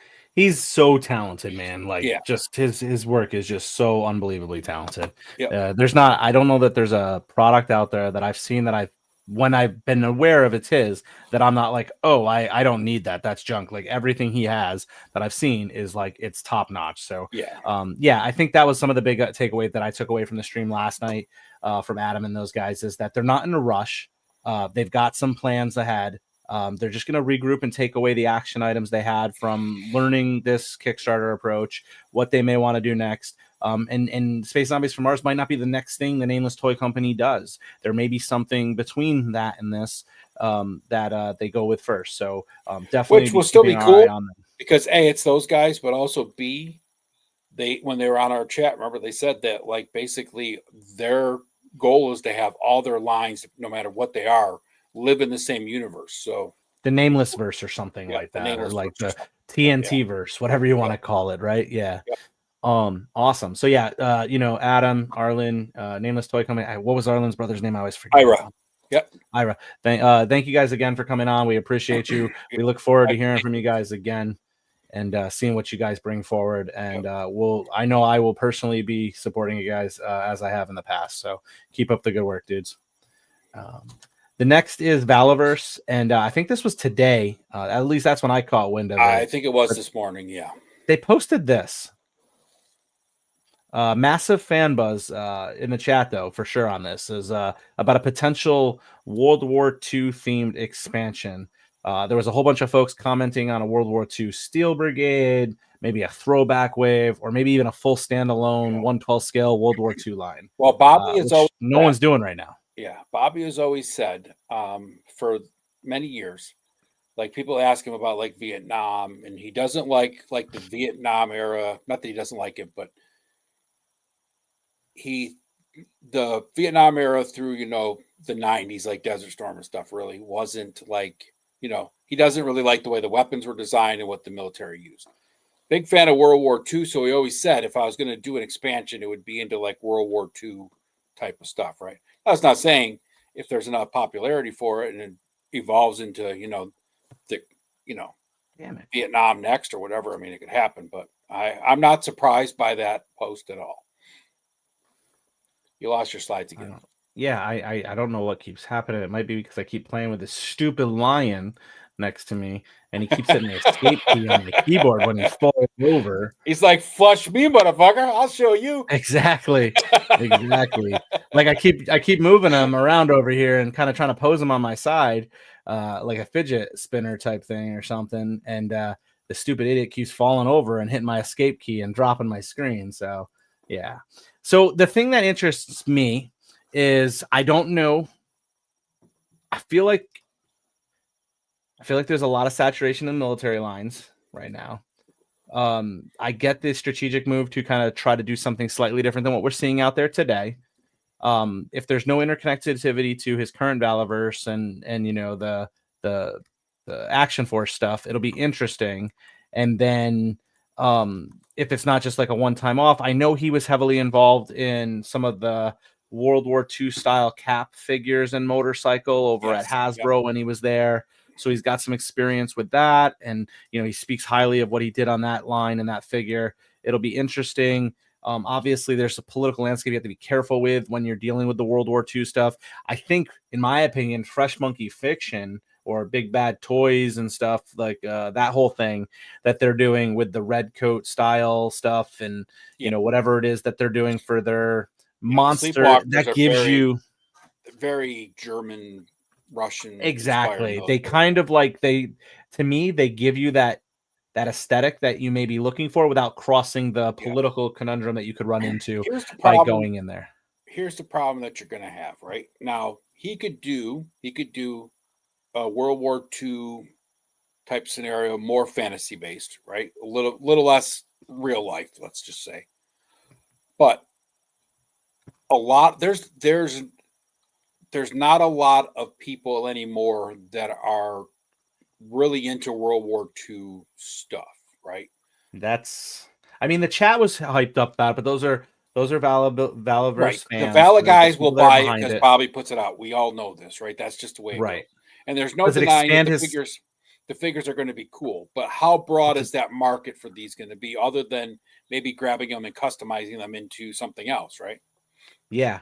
so talented, man. Like,
yeah,
just his work is just so unbelievably talented.
yeah,
I don't know that there's a product out there that I've seen that when I've been aware of it's his, that I'm not like, oh, I don't need that. That's junk. Like, everything he has that I've seen is like, it's top notch. So
yeah.
I think that was some of the big takeaway that I took away from the stream last night from Adam and those guys, is that they're not in a rush. They've got some plans ahead. They're just going to regroup and take away the action items they had from learning this Kickstarter approach, what they may want to do next. And Space Zombies from Mars might not be the next thing the Nameless Toy Company does. There may be something between that and this that they go with first. So definitely,
Which will still be cool,
on them.
because A, it's those guys, but also B, when they were on our chat, remember they said that, like, basically their goal is to have all their lines, no matter what they are, live in the same universe. So
the Nameless verse or something like that, or like the TNT verse, whatever you want to call it, right? Yeah. Awesome. So yeah, Adam, Arlen, Nameless Toy Company. What was Arlen's brother's name? I always forget.
Ira. Yep.
Ira. Thank you guys again for coming on. We appreciate you. We look forward to hearing from you guys again and seeing what you guys bring forward. And I know I will personally be supporting you guys as I have in the past. So keep up the good work, dudes. The next is Valaverse, and I think this was today. At least that's when I caught wind of it.
I think it was this morning. Yeah.
They posted this. Massive fan buzz in the chat, though, for sure on this, is about a potential World War II themed expansion. There was a whole bunch of folks commenting on a World War II Steel Brigade, maybe a throwback wave, or maybe even a full standalone 1/12 scale World War II line.
Well, Bobby is always
no one's doing right now.
Yeah, Bobby has always said for many years, like, people ask him about like Vietnam, and he doesn't like the Vietnam era. Not that he doesn't like it, but the Vietnam era through the 90s, like Desert Storm and stuff, really wasn't like, he doesn't really like the way the weapons were designed and what the military used. Big fan of World War II, so he always said if I was going to do an expansion, it would be into like World War II type of stuff, right? That's not saying if there's enough popularity for it and it evolves into Vietnam next or whatever. I mean, it could happen, but I'm not surprised by that post at all. You lost your slides again.
Yeah, I don't know what keeps happening. It might be because I keep playing with this stupid lion next to me, and he keeps hitting the escape key on the keyboard when he falls over.
He's like, "Flush me, motherfucker! I'll show you."
Exactly. Like, I keep moving him around over here and kind of trying to pose him on my side, like a fidget spinner type thing or something. And the stupid idiot keeps falling over and hitting my escape key and dropping my screen. So yeah. So the thing that interests me is I don't know. I feel like there's a lot of saturation in military lines right now. I get this strategic move to kind of try to do something slightly different than what we're seeing out there today. If there's no interconnectivity to his current Valaverse and the Action Force stuff, it'll be interesting. And then if it's not just like a one-time off, I know he was heavily involved in some of the World War II style Cap figures and motorcycle over at Hasbro when he was there. So he's got some experience with that. And, he speaks highly of what he did on that line and that figure. It'll be interesting. Obviously, there's a political landscape you have to be careful with when you're dealing with the World War II stuff. I think, in my opinion, Fresh Monkey Fiction or Big Bad Toys and stuff like that whole thing that they're doing with the red coat style stuff and, whatever it is that they're doing for their monster, that gives you
very German, Russian.
Exactly. They kind of like, to me, they give you that that aesthetic that you may be looking for without crossing the political conundrum that you could run into
Here's the
by
problem.
going in there.
Here's the problem that you're going to have right now. He could do a World War II type scenario, more fantasy based, right? A little less real life, let's just say. But a lot there's not a lot of people anymore that are really into World War II stuff, right?
I mean, the chat was hyped up about it, but those are Valaverse
Right.
fans.
The Vala guys will
people that are
buy it
behind
because Bobby puts it out. We all know this, right? That's just the way it
Right.
goes. And there's no
Does it
denying that
expand
the figures are going to be cool. But how broad is that market for these going to be, other than maybe grabbing them and customizing them into something else, right?
Yeah.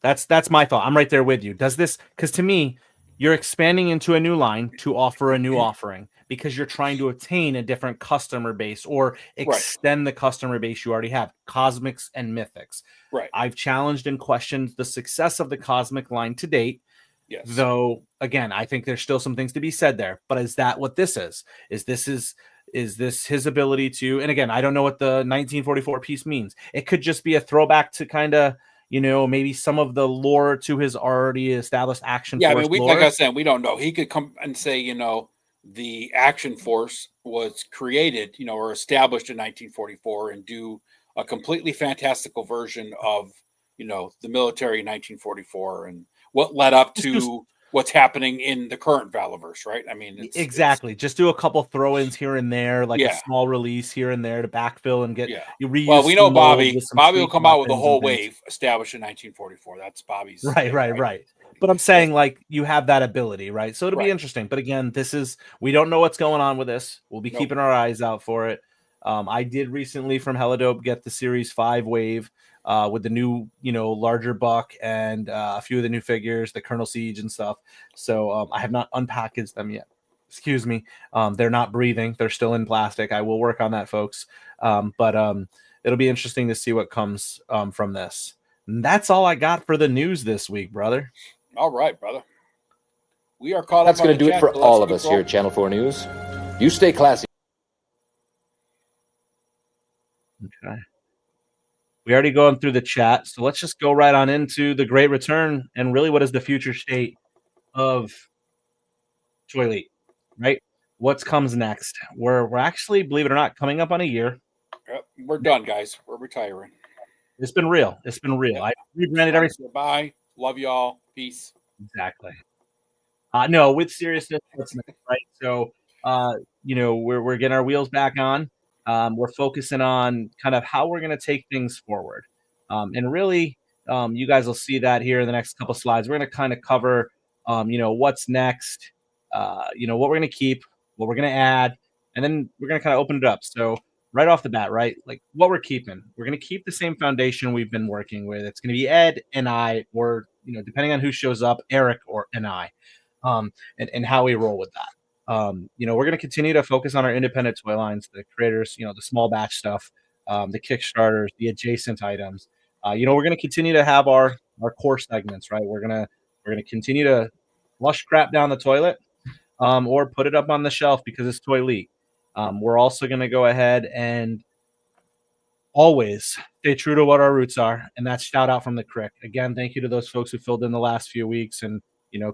That's my thought. I'm right there with you. Does this, because to me, you're expanding into a new line to offer a new offering because you're trying to attain a different customer base or extend the customer base you already have, Cosmics and Mythics.
Right.
I've challenged and questioned the success of the Cosmic line to date.
Yes.
Though, again, I think there's still some things to be said there. But is that what this is? Is this his ability to, and again, I don't know what the 1944 piece means. It could just be a throwback to kind of, maybe some of the lore to his already established Action Force.
Yeah, I mean,
lore.
like I said, we don't know. He could come and say, the Action Force was created, or established in 1944, and do a completely fantastical version of, the military in 1944 and what led up to what's happening in the current Valaverse, right? I mean,
exactly. Just do a couple throw-ins here and there, like a small release here and there to backfill and get you reuse.
Well, we know Bobby will come out with a whole wave established in 1944. That's Bobby's
right. But I'm saying, like, you have that ability, right? So it'll be interesting. But again, we don't know what's going on with this. We'll be keeping our eyes out for it. I did recently from Helidope get the Series 5 wave with the new, larger buck and a few of the new figures, the Colonel Siege and stuff. So I have not unpackaged them yet. Excuse me. They're not breathing. They're still in plastic. I will work on that, folks. But it'll be interesting to see what comes from this. And that's all I got for the news this week, brother.
All right, brother. We are caught
That's
up.
That's going to do it for all of us here at Channel 4 News. You stay classy.
Okay. We already gone through the chat, so let's just go right on into the great return and really what is the future state of ToyLeet, right? What comes next? We're actually, believe it or not, coming up on a year.
Yep, we're done, guys. We're retiring.
It's been real. Yep. I rebranded everything.
Bye. Love y'all. Peace.
Exactly. No, with seriousness, what's next, right? So, we're getting our wheels back on. We're focusing on kind of how we're going to take things forward. And really, you guys will see that here in the next couple slides. We're going to kind of cover, what's next, what we're going to keep, what we're going to add, and then we're going to kind of open it up. So right off the bat, right, like what we're keeping, we're going to keep the same foundation we've been working with. It's going to be Ed and I, or, depending on who shows up, Eric and I, and how we roll with that. We're going to continue to focus on our independent toy lines, the creators, the small batch stuff, the Kickstarters, the adjacent items. We're going to continue to have our core segments, right? We're going to continue to flush crap down the toilet, or put it up on the shelf because it's ToyLeet. We're also going to go ahead and always stay true to what our roots are, and that's shout out from the Crick. Again, thank you to those folks who filled in the last few weeks and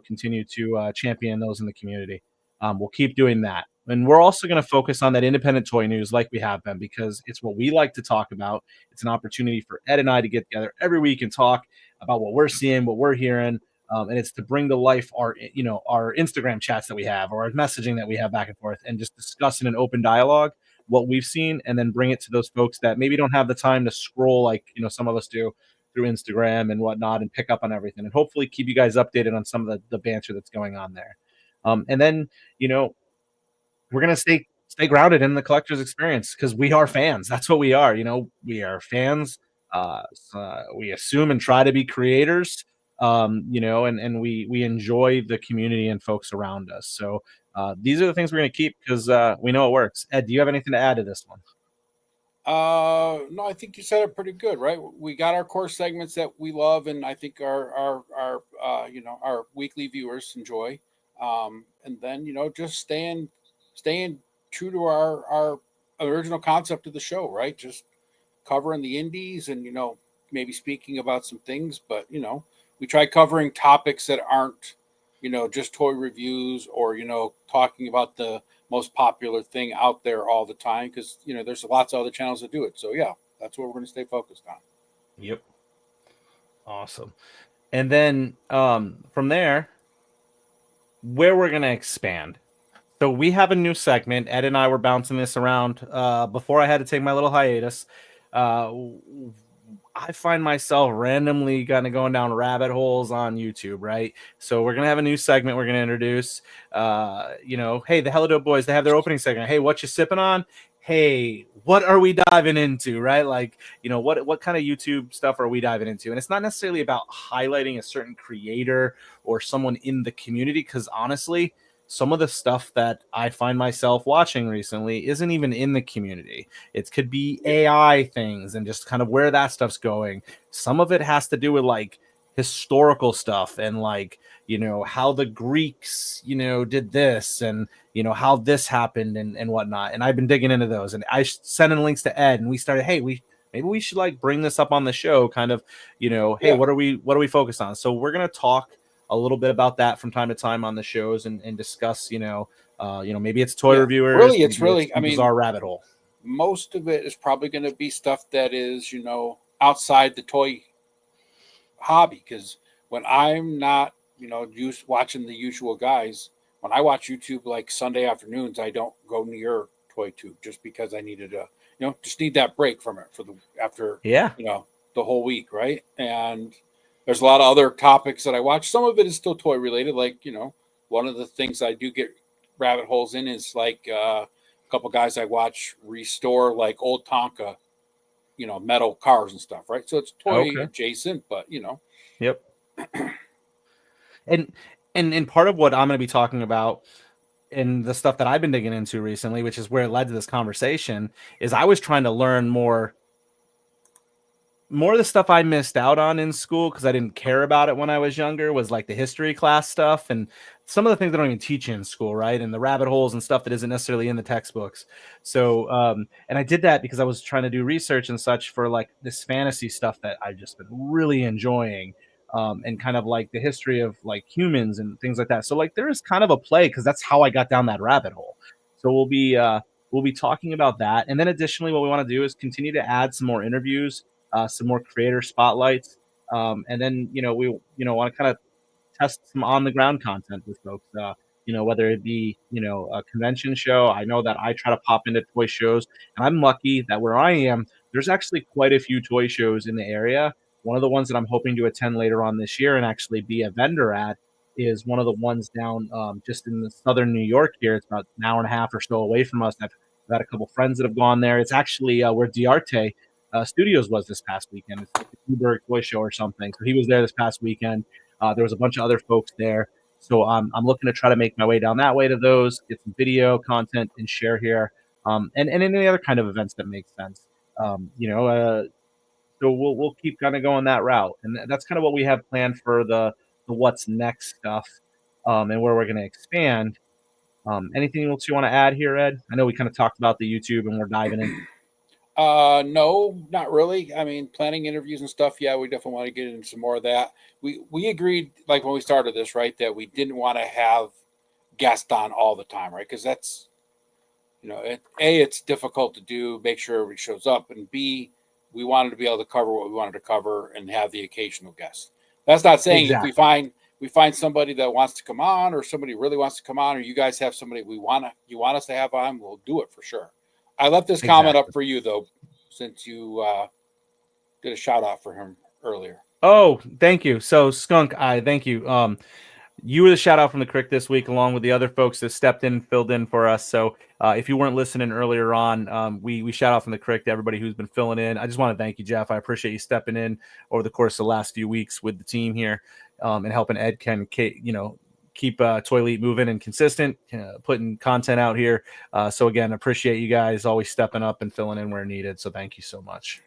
continue to champion those in the community. We'll keep doing that. And we're also going to focus on that independent toy news like we have been, because it's what we like to talk about. It's an opportunity for Ed and I to get together every week and talk about what we're seeing, what we're hearing. And it's to bring to life our Instagram chats that we have, or our messaging that we have back and forth, and just discuss in an open dialogue what we've seen, and then bring it to those folks that maybe don't have the time to scroll like, some of us do through Instagram and whatnot, and pick up on everything, and hopefully keep you guys updated on some of the banter that's going on there. And then, we're going to stay grounded in the collector's experience, because we are fans. That's what we are. We are fans. We assume and try to be creators, and we enjoy the community and folks around us. So these are the things we're going to keep, because we know it works. Ed, do you have anything to add to this one?
No, I think you said it pretty good, right? We got our core segments that we love, and I think our weekly viewers enjoy. And then, just staying true to our original concept of the show, right? Just covering the indies and, maybe speaking about some things, but, we try covering topics that aren't, just toy reviews or, talking about the most popular thing out there all the time. Cause, there's lots of other channels that do it. So yeah, that's what we're going to stay focused on.
Yep. Awesome. And then from there, where we're going to expand. So we have a new segment. Ed and I were bouncing this around before I had to take my little hiatus. I find myself randomly kind of going down rabbit holes on YouTube, right? So we're gonna have a new segment we're gonna introduce. Hey, the Hello Dope Boys, they have their opening segment. Hey, what you sipping on? Hey, what are we diving into, right? Like, what kind of YouTube stuff are we diving into? And it's not necessarily about highlighting a certain creator or someone in the community, because honestly, some of the stuff that I find myself watching recently isn't even in the community. It could be AI things and just kind of where that stuff's going. Some of it has to do with like historical stuff and like, how the Greeks, did this and, how this happened and whatnot. And I've been digging into those and I sent in links to Ed and we started, hey, maybe we should like bring this up on the show kind of, hey, what are we focused on? So we're going to talk a little bit about that from time to time on the shows and discuss, maybe it's toy reviewers.
Really, it's I mean,
bizarre rabbit hole.
Most of it is probably going to be stuff that is, outside the toy hobby. Because when I'm not, watching the usual guys, when I watch YouTube like Sunday afternoons, I don't go near toy tube just because I needed just need that break from it after the whole week, right? And there's a lot of other topics that I watch. Some of it is still toy related. Like, one of the things I do get rabbit holes in is like a couple guys I watch restore like old Tonka, metal cars and stuff, right? So it's toy adjacent, but
Yep. And part of what I'm going to be talking about and the stuff that I've been digging into recently, which is where it led to this conversation, is I was trying to learn more of the stuff I missed out on in school because I didn't care about it when I was younger, was like the history class stuff and some of the things they don't even teach you in school, right? And the rabbit holes and stuff that isn't necessarily in the textbooks. So, and I did that because I was trying to do research and such for like this fantasy stuff that I've just been really enjoying, and kind of like the history of like humans and things like that. So like there is kind of a play because that's how I got down that rabbit hole. So we'll be talking about that, and then additionally, what we want to do is continue to add some more interviews. Some more creator spotlights, and then we want to kind of test some on the ground content with folks. Whether it be a convention show. I know that I try to pop into toy shows, and I'm lucky that where I am, there's actually quite a few toy shows in the area. One of the ones that I'm hoping to attend later on this year and actually be a vendor at is one of the ones down just in the southern New York here. It's about an hour and a half or so away from us. I've got a couple friends that have gone there. It's actually where Diarte Studios was this past weekend. It's like a Newburgh toy show or something. So he was there this past weekend. There was a bunch of other folks there. So I'm looking to try to make my way down that way to those, get some video content and share here, and any other kind of events that make sense. So we'll keep kind of going that route, and that's kind of what we have planned for the what's next stuff, and where we're going to expand. Anything else you want to add here, Ed? I know we kind of talked about the YouTube and we're diving in.
No, not really. I mean, planning interviews and stuff. Yeah, we definitely want to get into some more of that. We agreed, like when we started this, right, that we didn't want to have guests on all the time, right? Because that's, it's difficult to do. Make sure everybody shows up, and B, we wanted to be able to cover what we wanted to cover and have the occasional guest. That's not saying
Exactly.
if we find somebody that wants to come on, or somebody really wants to come on, or you guys have somebody you want us to have on, we'll do it for sure. I left this comment up for you though, since you did a shout out for him earlier.
Oh, thank you. So Skunk, I thank you. You were the shout out from the Crick this week, along with the other folks that stepped in, filled in for us. So if you weren't listening earlier on, we shout out from the Crick to everybody who's been filling in. I just want to thank you, Jeff. I appreciate you stepping in over the course of the last few weeks with the team here, and helping Ed keep ToyLeet moving and consistent, putting content out here. So again, appreciate you guys always stepping up and filling in where needed. So thank you so much.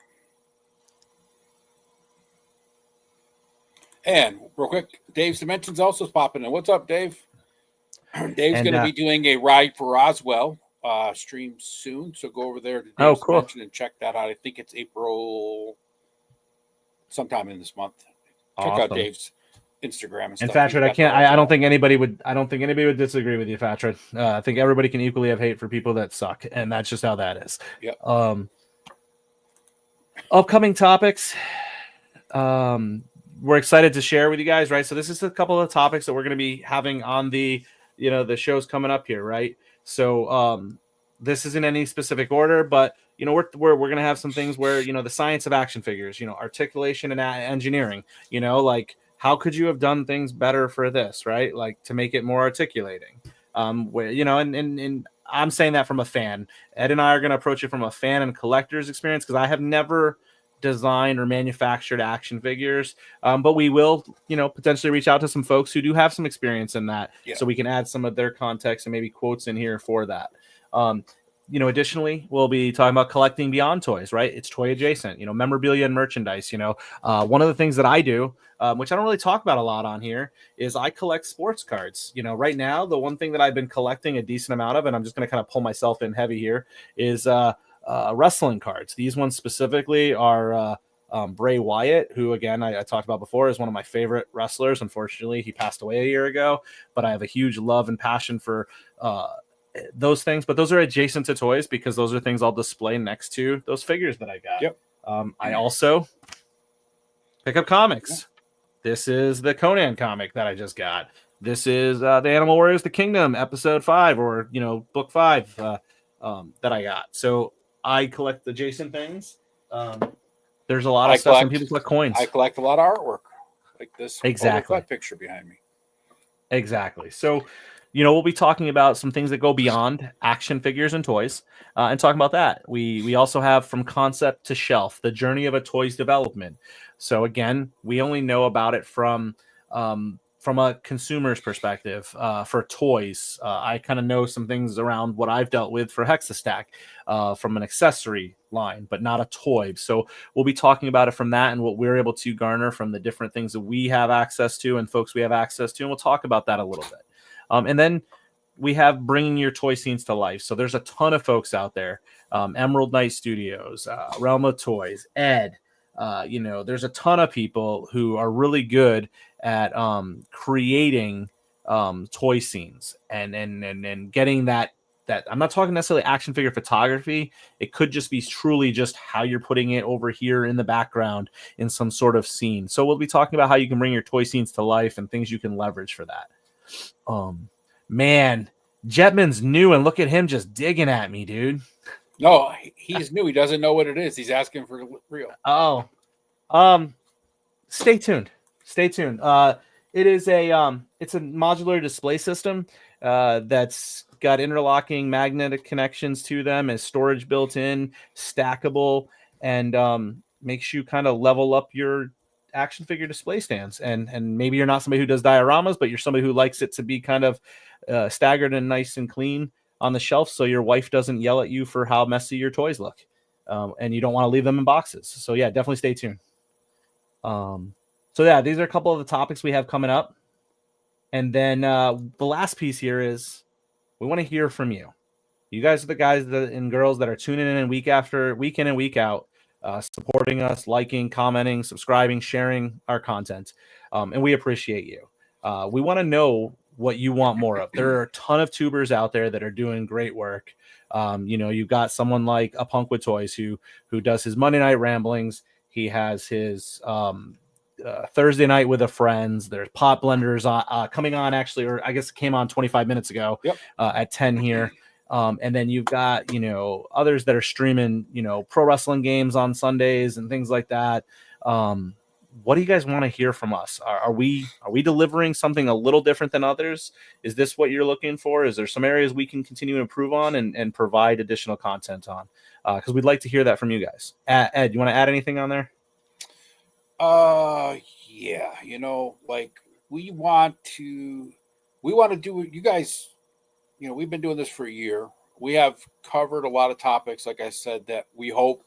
And real quick, Dave's Dimensions also is popping in. What's up, Dave? Dave's going to be doing a ride for Roswell stream soon, so go over there to
Oh,
Dave's
cool.
mention and check that out. I think it's April, sometime in this month. Check out
Awesome.
Dave's Instagram and
And
stuff.
Fatred,
He's got
I
the
don't think anybody would disagree with you, Fatred. I think everybody can equally have hate for people that suck, and that's just how that is.
Yep.
Upcoming topics. We're excited to share with you guys, right? So this is a couple of topics that we're going to be having on the shows coming up here, right? So this isn't any specific order, but we're going to have some things where the science of action figures, articulation and engineering, like how could you have done things better for this, right? Like to make it more articulating. Where and I'm saying that from a fan. Ed and I are going to approach it from a fan and collector's experience because I have never designed or manufactured action figures, but we will potentially reach out to some folks who do have some experience in that, so we can add some of their context and maybe quotes in here for that. Additionally, we'll be talking about collecting beyond toys, right? It's toy adjacent, memorabilia and merchandise. One of the things that I do, which I don't really talk about a lot on here, is I collect sports cards. Right now, the one thing that I've been collecting a decent amount of, and I'm just going to kind of pull myself in heavy here, is wrestling cards. These ones specifically are Bray Wyatt, who again I talked about before is one of my favorite wrestlers. Unfortunately, he passed away a year ago, but I have a huge love and passion for those things. But those are adjacent to toys because those are things I'll display next to those figures that I got.
Yep.
I also pick up comics. This is the Conan comic that I just got. This is the Animal Warriors: The Kingdom, episode 5, or book 5 that I got. So I collect adjacent things. There's a lot of stuff. Some people collect coins.
I collect a lot of artwork, like this
exactly
picture behind me.
Exactly. So, we'll be talking about some things that go beyond action figures and toys, and talking about that. We also have from concept to shelf, the journey of a toy's development. So again, we only know about it from a consumer's perspective. For toys, I kind of know some things around what I've dealt with for Hexastack from an accessory line, but not a toy. So we'll be talking about it from that and what we're able to garner from the different things that we have access to and folks we have access to. And we'll talk about that a little bit. And then we have bringing your toy scenes to life. So there's a ton of folks out there. Emerald Knight Studios, Realm of Toys, Ed. There's a ton of people who are really good at creating toy scenes and getting that I'm not talking necessarily action figure photography. It could just be truly just how you're putting it over here in the background in some sort of scene. So we'll be talking about how you can bring your toy scenes to life and things you can leverage for that. Man, Jetman's new and look at him just digging at me, dude.
No, he's new. He doesn't know what it is. He's asking for real.
Oh, stay tuned. Stay tuned. It is it's a modular display system that's got interlocking magnetic connections to them, and storage built in, stackable, and makes you kind of level up your action figure display stands. And maybe you're not somebody who does dioramas, but you're somebody who likes it to be kind of staggered and nice and clean on the shelf, so your wife doesn't yell at you for how messy your toys look, and you don't want to leave them in boxes. So yeah, definitely stay tuned. So yeah, these are a couple of the topics we have coming up. And then the last piece here is we want to hear from you. You guys are the guys and girls that are tuning in week after week in and week out, supporting us, liking, commenting, subscribing, sharing our content. And we appreciate you. We want to know what you want more of. There are a ton of tubers out there that are doing great work. You've got someone like a Punk with Toys who does his Monday night ramblings. He has his Thursday night with the friends. There's Pot Blenders coming on actually, or I guess it came on 25 minutes ago.
Yep.
At 10 here. And then you've got, others that are streaming, pro wrestling games on Sundays and things like that. What do you guys want to hear from us? Are we delivering something a little different than others? Is this what you're looking for? Is there some areas we can continue to improve on and provide additional content on? Because we'd like to hear that from you guys. Ed, you want to add anything on there?
Yeah, we want to do, you guys, we've been doing this for a year. We have covered a lot of topics, like I said, that we hope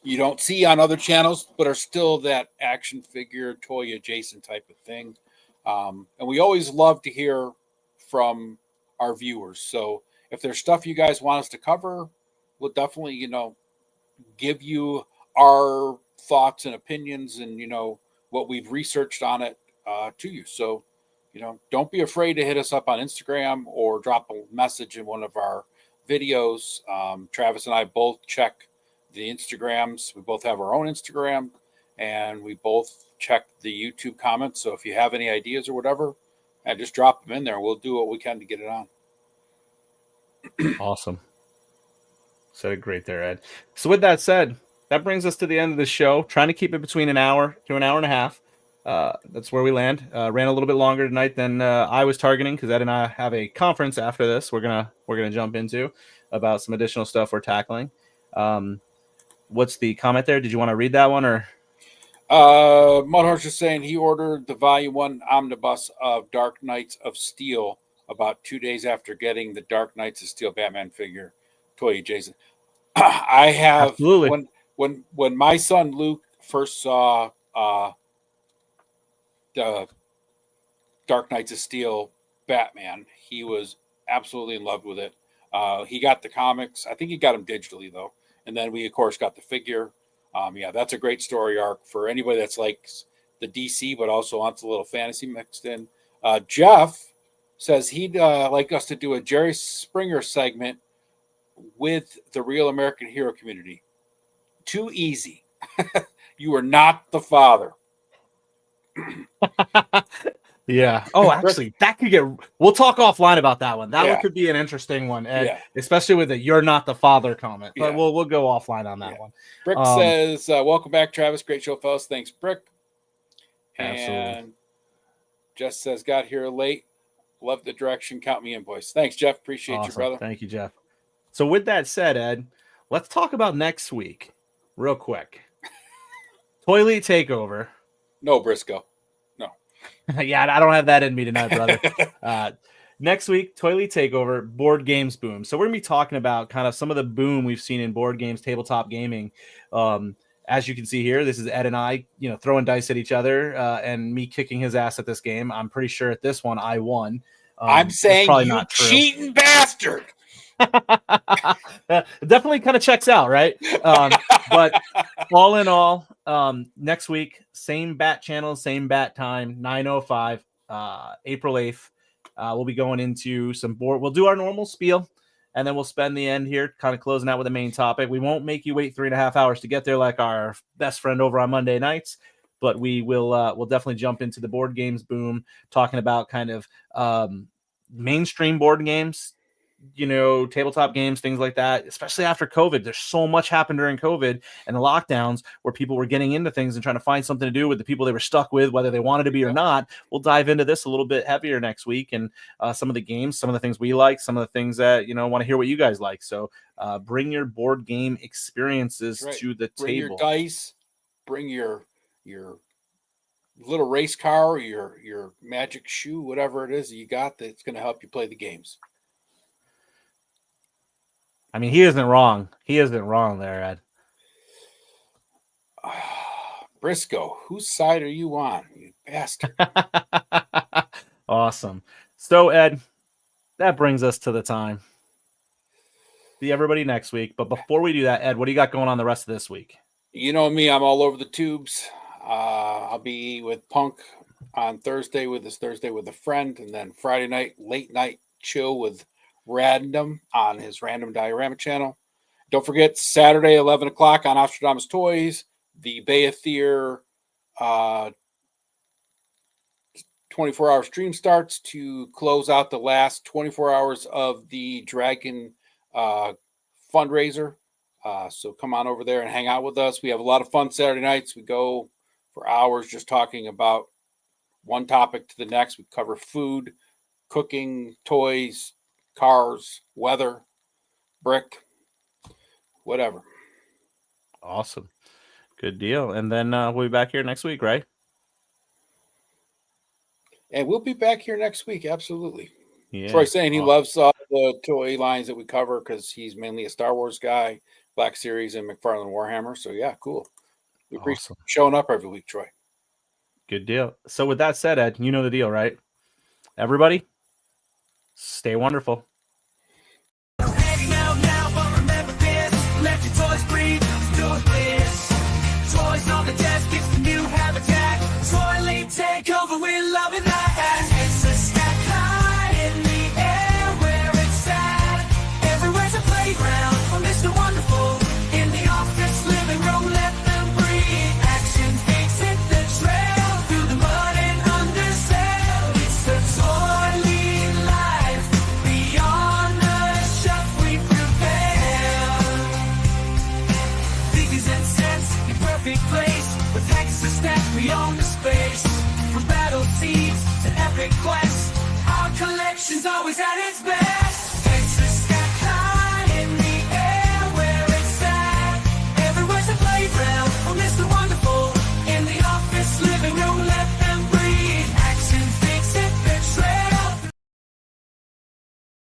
you don't see on other channels, but are still that action figure, toy adjacent type of thing. And we always love to hear from our viewers. So if there's stuff you guys want us to cover, we'll definitely, give you our thoughts and opinions and, what we've researched on it to you. So, don't be afraid to hit us up on Instagram or drop a message in one of our videos. Travis and I both check the Instagrams. We both have our own Instagram, and we both check the YouTube comments. So if you have any ideas or whatever, just drop them in there. We'll do what we can to get it on.
Awesome. Said it great there, Ed. So with that said, that brings us to the end of the show. Trying to keep it between an hour to an hour and a half. That's where we land. Ran a little bit longer tonight than I was targeting because Ed and I have a conference after this. We're gonna jump into about some additional stuff we're tackling. What's the comment there? Did you want to read that one or?
Mudhorse is saying he ordered the Volume 1 omnibus of Dark Knights of Steel about 2 days after getting the Dark Knights of Steel Batman figure. Toy Jason. I have
absolutely.
When my son Luke first saw the Dark Knights of Steel Batman, he was absolutely in love with it. He got the comics. I think he got them digitally though, and then we of course got the figure. That's a great story arc for anybody that's like the DC, but also wants a little fantasy mixed in. Jeff says he'd like us to do a Jerry Springer segment with the Real American Hero community. Too easy. You are not the father.
Yeah. Oh, actually, that could get. We'll talk offline about that one. That one could be an interesting one, Ed, especially with the "you're not the father" comment. But we'll go offline on that one.
Brick says, "Welcome back, Travis. Great show, fellas. Thanks, Brick."
Absolutely.
And Jess says, "Got here late. Love the direction. Count me in, boys." Thanks, Jeff. Appreciate you, brother.
Thank you, Jeff. So with that said, Ed, let's talk about next week real quick. ToyLeet Takeover.
No, Briscoe. No.
Yeah, I don't have that in me tonight, brother. Next week, ToyLeet Takeover, board games boom. So we're going to be talking about kind of some of the boom we've seen in board games, tabletop gaming. As you can see here, this is Ed and I, throwing dice at each other and me kicking his ass at this game. I'm pretty sure at this one I won.
I'm saying you cheating bastard.
Definitely kind of checks out, right? But all in all, next week, same bat channel, same bat time, 9:05, April 8th. We'll be going into some board. We'll do our normal spiel, and then we'll spend the end here kind of closing out with the main topic. We won't make you wait 3.5 hours to get there like our best friend over on Monday nights, but we will we'll definitely jump into the board games boom, talking about kind of mainstream board games, tabletop games, things like that, especially after COVID. There's so much happened during COVID and the lockdowns where people were getting into things and trying to find something to do with the people they were stuck with, whether they wanted to be or not. We'll dive into this a little bit heavier next week and some of the games, some of the things we like, some of the things that, want to hear what you guys like. So bring your board game experiences to the table.
Bring your dice, bring your little race car, or your magic shoe, whatever it is that you got that's going to help you play the games.
I mean, he isn't wrong. He isn't wrong there, Ed.
Briscoe, whose side are you on, you bastard?
Awesome. So, Ed, that brings us to the time. See everybody next week. But before we do that, Ed, what do you got going on the rest of this week?
You know me, I'm all over the tubes. I'll be with Punk on Thursday with a friend, and then Friday night, late night chill with Random on his Random Diorama channel. Don't forget Saturday 11 o'clock on Nostradamus Toys, the Bayatheer 24-hour stream starts to close out the last 24 hours of the Dragon fundraiser. So come on over there and hang out with us. We have a lot of fun Saturday nights. We go for hours just talking about one topic to the next. We cover food, cooking, toys, cars, weather, brick, whatever.
Awesome. Good deal. And then we'll be back here next week, right?
And we'll be back here next week. Absolutely.
Yeah.
Troy's saying he loves the toy lines that we cover because he's mainly a Star Wars guy, Black Series, and McFarlane Warhammer. So, yeah, cool. We appreciate you showing up every week, Troy.
Good deal. So with that said, Ed, you know the deal, right? Everybody, stay wonderful.
from the space. From battle scenes to epic quests, our collection's always at its best.